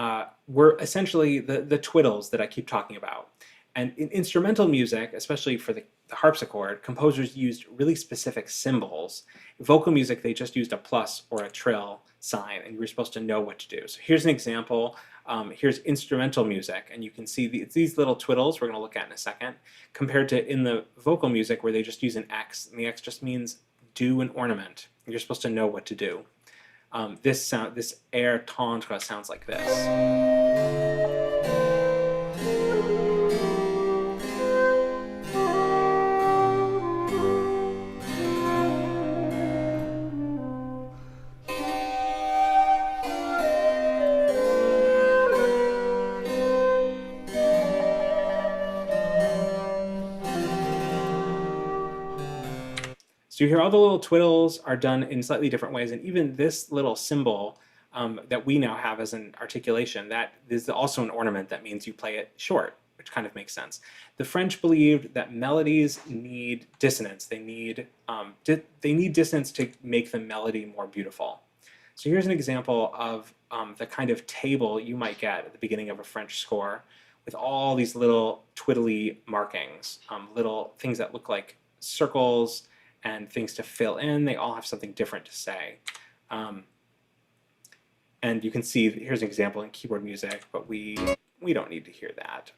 were essentially the twiddles that I keep talking about. And in instrumental music, especially for the harpsichord, composers used really specific symbols. In vocal music, they just used a plus or a trill sign, and you were supposed to know what to do. So here's an example. Here's instrumental music, and you can see these little twiddles we're going to look at in a second, compared to in the vocal music where they just use an X, and the X just means do an ornament. You're supposed to know what to do. This air tendre sounds like this. So you hear all the little twiddles are done in slightly different ways, and even this little symbol that we now have as an articulation, that is also an ornament that means you play it short, which kind of makes sense. The French believed that melodies need dissonance. They need dissonance to make the melody more beautiful. So here's an example of the kind of table you might get at the beginning of a French score with all these little twiddly markings, little things that look like circles and things to fill in. They all have something different to say. And you can see, here's an example in keyboard music, but we don't need to hear that.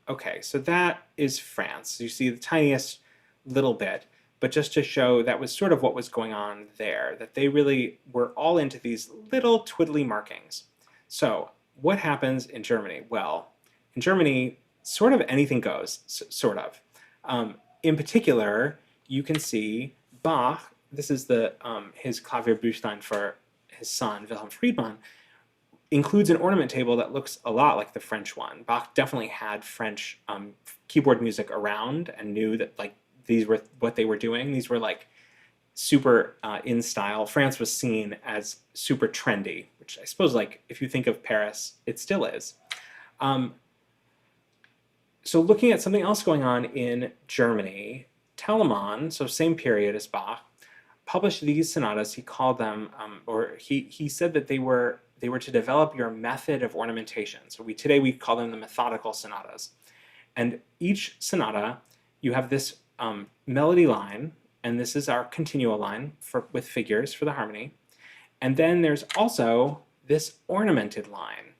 Okay, so that is France. You see the tiniest little bit, but just to show that was sort of what was going on there, that they really were all into these little twiddly markings. So what happens in Germany? Well, in Germany, sort of anything goes, sort of. In particular, you can see Bach, this is the his Klavierbüchlein for his son, Wilhelm Friedmann, includes an ornament table that looks a lot like the French one. Bach definitely had French keyboard music around and knew that like these were what they were doing. These were like super in style. France was seen as super trendy, which I suppose like if you think of Paris, it still is. So looking at something else going on in Germany, Telemann, so same period as Bach, published these sonatas. He called them, or he said that they were to develop your method of ornamentation. So today we call them the methodical sonatas. And each sonata, you have this melody line, and this is our continuo line with figures for the harmony. And then there's also this ornamented line,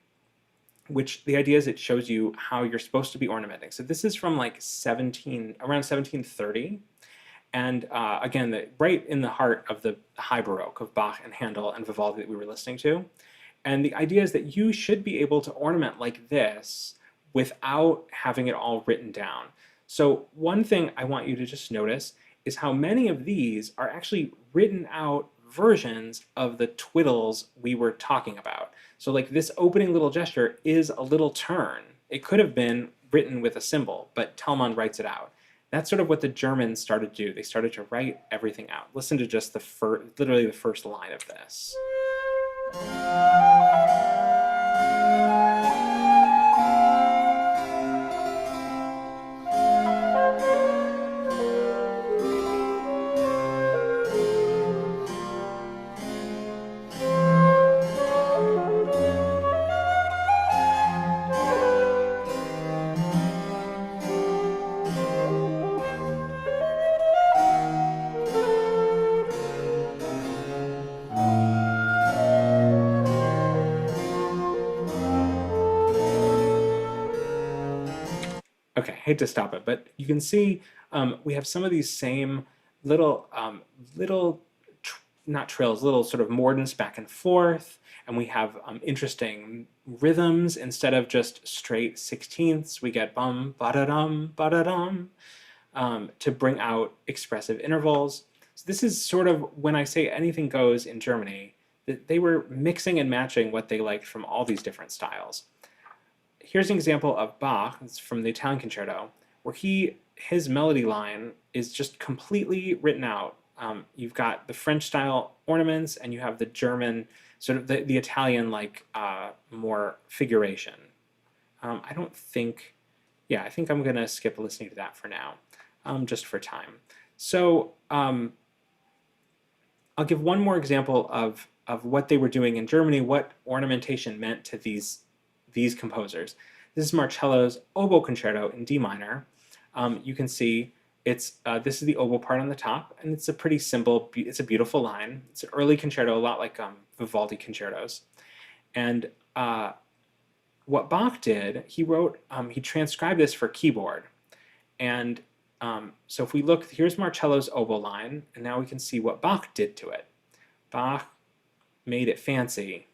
which the idea is it shows you how you're supposed to be ornamenting. So this is from like around 1730. And again, right in the heart of the high Baroque of Bach and Handel and Vivaldi that we were listening to. And the idea is that you should be able to ornament like this without having it all written down. So one thing I want you to just notice is how many of these are actually written out versions of the twiddles we were talking about. So like this opening little gesture is a little turn. It could have been written with a symbol, but Telemann writes it out. That's sort of what the Germans started to do. They started to write everything out. Listen to just literally the first line of this. Okay, hate to stop it, but you can see we have some of these same little, not trills, little sort of mordents back and forth, and we have interesting rhythms. Instead of just straight sixteenths, we get bum, ba-da-dum, ba-da-dum, to bring out expressive intervals. So this is sort of, when I say anything goes in Germany, that they were mixing and matching what they liked from all these different styles. Here's an example of Bach, it's from the Italian Concerto, where his melody line is just completely written out. You've got the French style ornaments, and you have the German, sort of the Italian like more figuration. I think I'm gonna skip listening to that for now, just for time. So I'll give one more example of what they were doing in Germany, what ornamentation meant to these composers. This is Marcello's oboe concerto in D minor. You can see this is the oboe part on the top, and it's a pretty simple, it's a beautiful line. It's an early concerto, a lot like Vivaldi concertos. And what Bach did, he transcribed this for keyboard. And so if we look, here's Marcello's oboe line, and now we can see what Bach did to it. Bach made it fancy.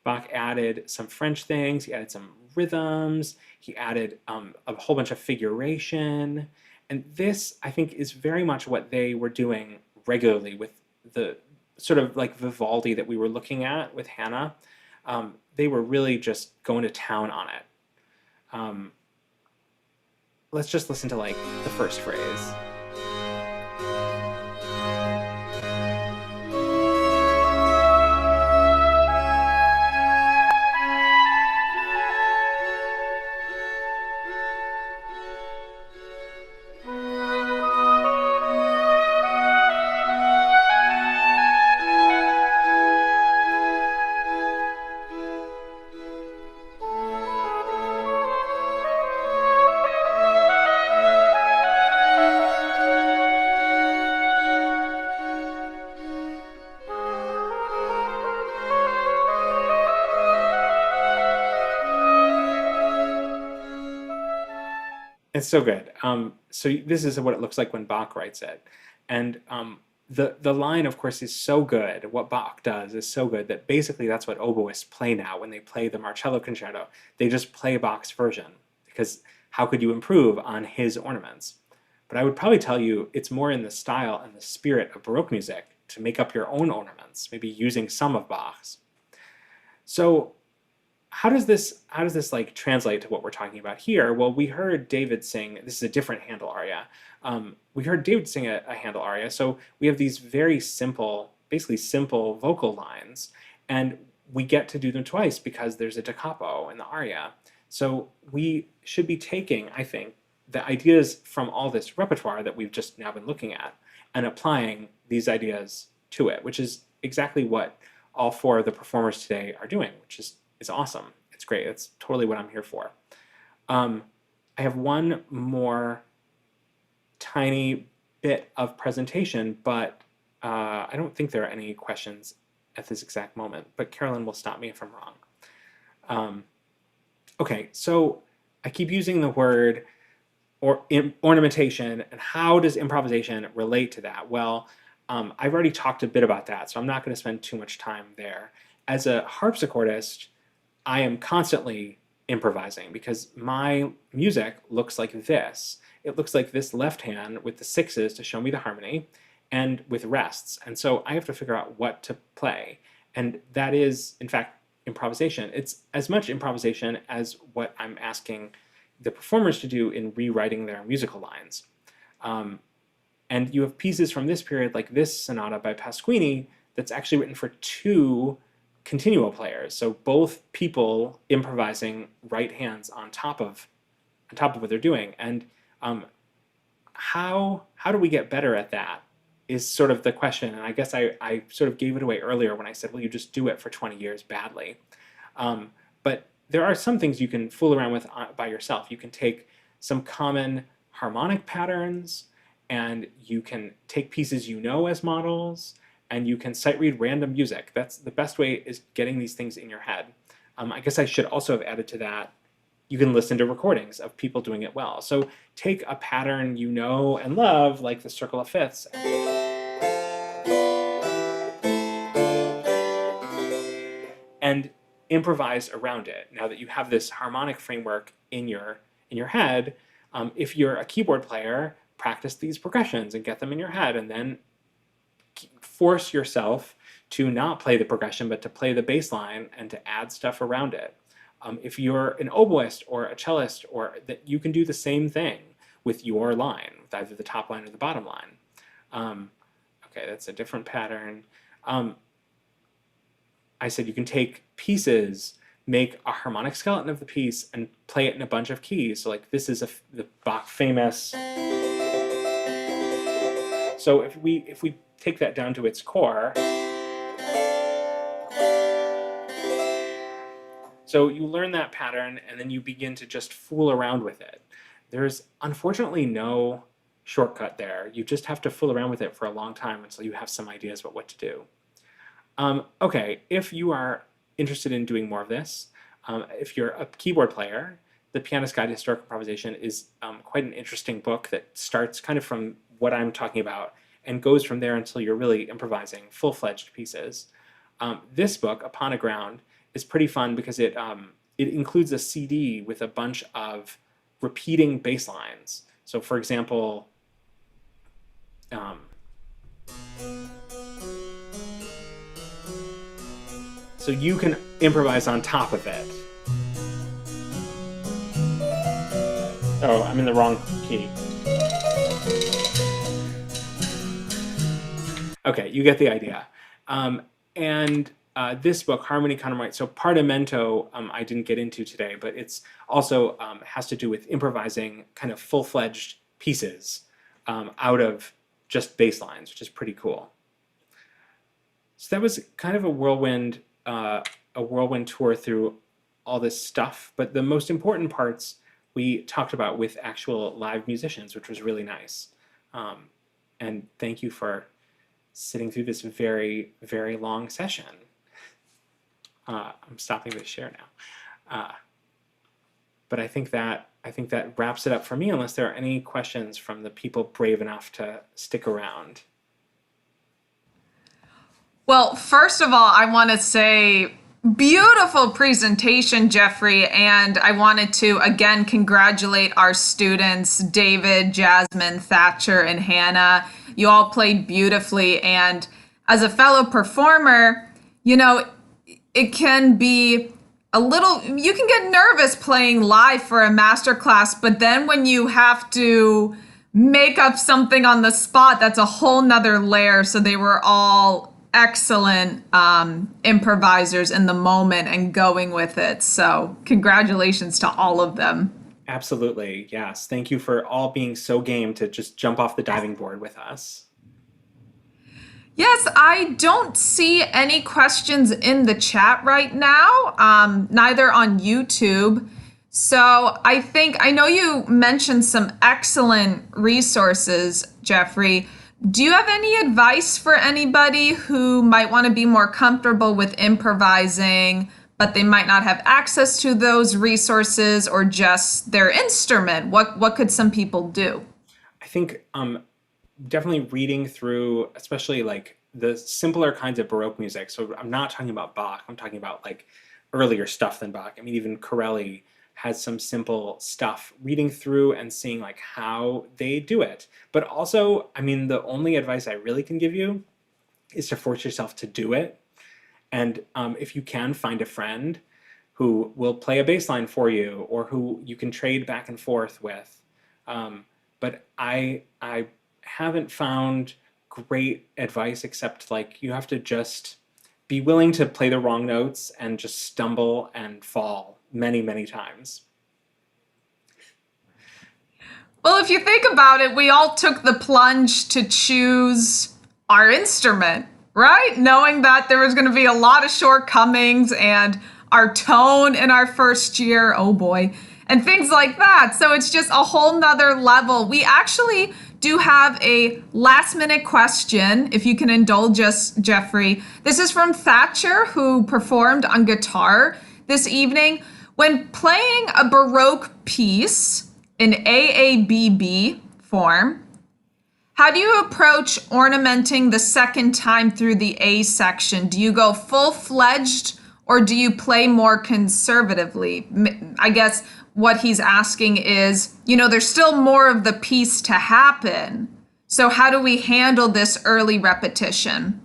Bach added some French things, he added some rhythms, he added a whole bunch of figuration. And this, I think, is very much what they were doing regularly with the sort of like Vivaldi that we were looking at with Hannah. They were really just going to town on it. Let's just listen to like the first phrase. It's so good. So this is what it looks like when Bach writes it. And the line, of course, is so good. What Bach does is so good that basically that's what oboists play now when they play the Marcello Concerto. They just play Bach's version, because how could you improve on his ornaments? But I would probably tell you it's more in the style and the spirit of Baroque music to make up your own ornaments, maybe using some of Bach's. So how does this like translate to what we're talking about here? Well, we heard David sing. This is a different Handel aria. We heard David sing a Handel aria. So we have these very simple, basically simple vocal lines, and we get to do them twice because there's a da capo in the aria. So we should be taking, I think, the ideas from all this repertoire that we've just now been looking at and applying these ideas to it, which is exactly what all four of the performers today are doing, which is awesome. It's great. It's totally what I'm here for. I have one more tiny bit of presentation, but I don't think there are any questions at this exact moment, but Carolyn will stop me if I'm wrong. Okay, so I keep using the word ornamentation, and how does improvisation relate to that? Well, I've already talked a bit about that, so I'm not going to spend too much time there. As a harpsichordist, I am constantly improvising because my music looks like this. It looks like this left hand with the sixes to show me the harmony and with rests. And so I have to figure out what to play. And that is, in fact, improvisation. It's as much improvisation as what I'm asking the performers to do in rewriting their musical lines. And you have pieces from this period, like this sonata by Pasquini, that's actually written for two continuo players, so both people improvising right hands on top of what they're doing. And how do we get better at that is sort of the question. And I guess I sort of gave it away earlier when I said, well, you just do it for 20 years badly. But there are some things you can fool around with by yourself. You can take some common harmonic patterns, and you can take pieces you know as models, and you can sight read random music. That's the best way, is getting these things in your head. I guess I should also have added to that, you can listen to recordings of people doing it well. So take a pattern you know and love, like the circle of fifths, and improvise around it. Now that you have this harmonic framework in your head, if you're a keyboard player, practice these progressions and get them in your head, and then force yourself to not play the progression, but to play the bass line and to add stuff around it. If you're an oboist or a cellist, or that you can do the same thing with your line, with either the top line or the bottom line. Okay, that's a different pattern. I said you can take pieces, make a harmonic skeleton of the piece, and play it in a bunch of keys. So like this is the Bach famous. So if we take that down to its core, so you learn that pattern and then you begin to just fool around with it. There's unfortunately no shortcut there. You just have to fool around with it for a long time until you have some ideas about what to do. Okay, if you are interested in doing more of this, if you're a keyboard player, The Pianist's Guide to Historic Improvisation is quite an interesting book that starts kind of from what I'm talking about and goes from there until you're really improvising full-fledged pieces. This book, Upon a Ground, is pretty fun because it includes a CD with a bunch of repeating bass lines. So for example, so you can improvise on top of it. Oh, I'm in the wrong key. Okay, you get the idea. And this book, Harmony Counterpoint, so Partimento, I didn't get into today, but it's also has to do with improvising kind of full-fledged pieces out of just bass lines, which is pretty cool. So that was kind of a whirlwind tour through all this stuff, but the most important parts we talked about with actual live musicians, which was really nice. And thank you for sitting through this very, very long session. I'm stopping the share now. But I think that I think that wraps it up for me, unless there are any questions from the people brave enough to stick around. Well, first of all, I want to say beautiful presentation, Jeffrey. And I wanted to again congratulate our students, David, Jasmine, Thatcher, and Hannah. You all played beautifully. And as a fellow performer, you know, it can be you can get nervous playing live for a masterclass, but then when you have to make up something on the spot, that's a whole nother layer. So they were all excellent improvisers in the moment and going with it. So congratulations to all of them. Absolutely. Yes. Thank you for all being so game to just jump off the diving board with us. Yes, I don't see any questions in the chat right now, neither on YouTube. So I know you mentioned some excellent resources, Jeffrey. Do you have any advice for anybody who might want to be more comfortable with improvising, but they might not have access to those resources or just their instrument? What could some people do? I think definitely reading through, especially like the simpler kinds of Baroque music. So I'm not talking about Bach. I'm talking about like earlier stuff than Bach. I mean, even Corelli has some simple stuff, reading through and seeing like how they do it. But also, I mean, the only advice I really can give you is to force yourself to do it. And if you can, find a friend who will play a bass line for you or who you can trade back and forth with. But I haven't found great advice except like you have to just be willing to play the wrong notes and just stumble and fall many, many times. Well, if you think about it, we all took the plunge to choose our instrument, right? Knowing that there was going to be a lot of shortcomings and our tone in our first year, oh boy, and things like that. So it's just a whole nother level. We actually do have a last minute question, if you can indulge us, Jeffrey. This is from Thatcher, who performed on guitar this evening. When playing a Baroque piece in AABB form, how do you approach ornamenting the second time through the A section? Do you go full-fledged or do you play more conservatively? I guess what he's asking is, you know, there's still more of the piece to happen. So how do we handle this early repetition?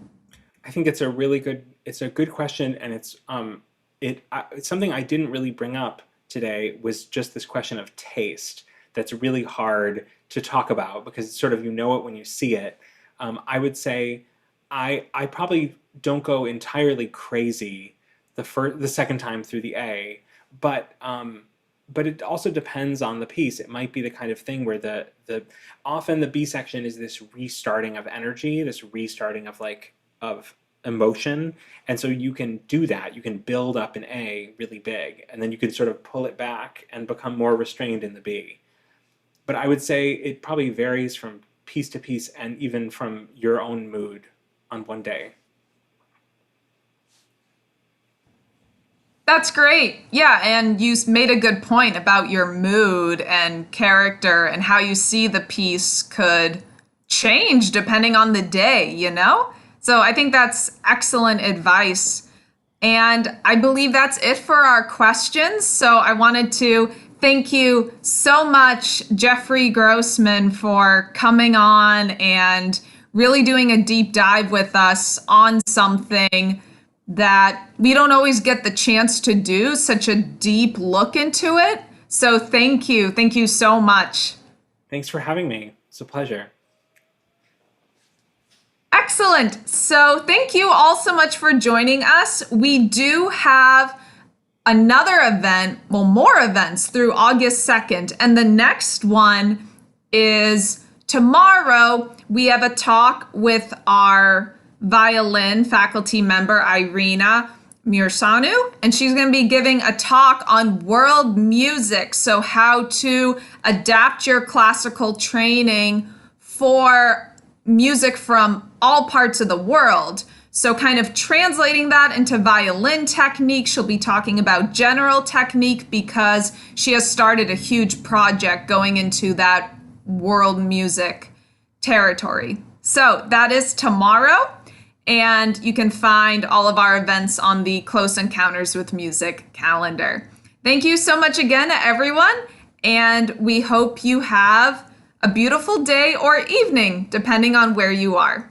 I think it's a good question, and it's something I didn't really bring up today was just this question of taste. That's really hard to talk about because it's sort of, you know it when you see it. I would say I probably don't go entirely crazy the second time through the A, but it also depends on the piece. It might be the kind of thing where often the B section is this restarting of energy, this restarting of emotion, and so you can do that. You can build up an A really big, and then you can sort of pull it back and become more restrained in the B. But I would say it probably varies from piece to piece and even from your own mood on one day. That's great. Yeah, and you made a good point about your mood and character and how you see the piece could change depending on the day, you know? So I think that's excellent advice. And I believe that's it for our questions. So I wanted to thank you so much, Jeffrey Grossman, for coming on and really doing a deep dive with us on something that we don't always get the chance to do, such a deep look into it. So thank you. Thank you so much. Thanks for having me. It's a pleasure. Excellent. So thank you all so much for joining us. We do have another event, well, more events through August 2nd. And the next one is tomorrow. We have a talk with our violin faculty member, Irina Mirsanu, and she's going to be giving a talk on world music. So how to adapt your classical training for music from all parts of the world, So kind of translating that into violin technique, she'll be talking about general technique because she has started a huge project going into that world music territory. So that is tomorrow, and you can find all of our events on the Close Encounters with Music calendar. Thank you so much again, everyone, and we hope you have a beautiful day or evening, depending on where you are.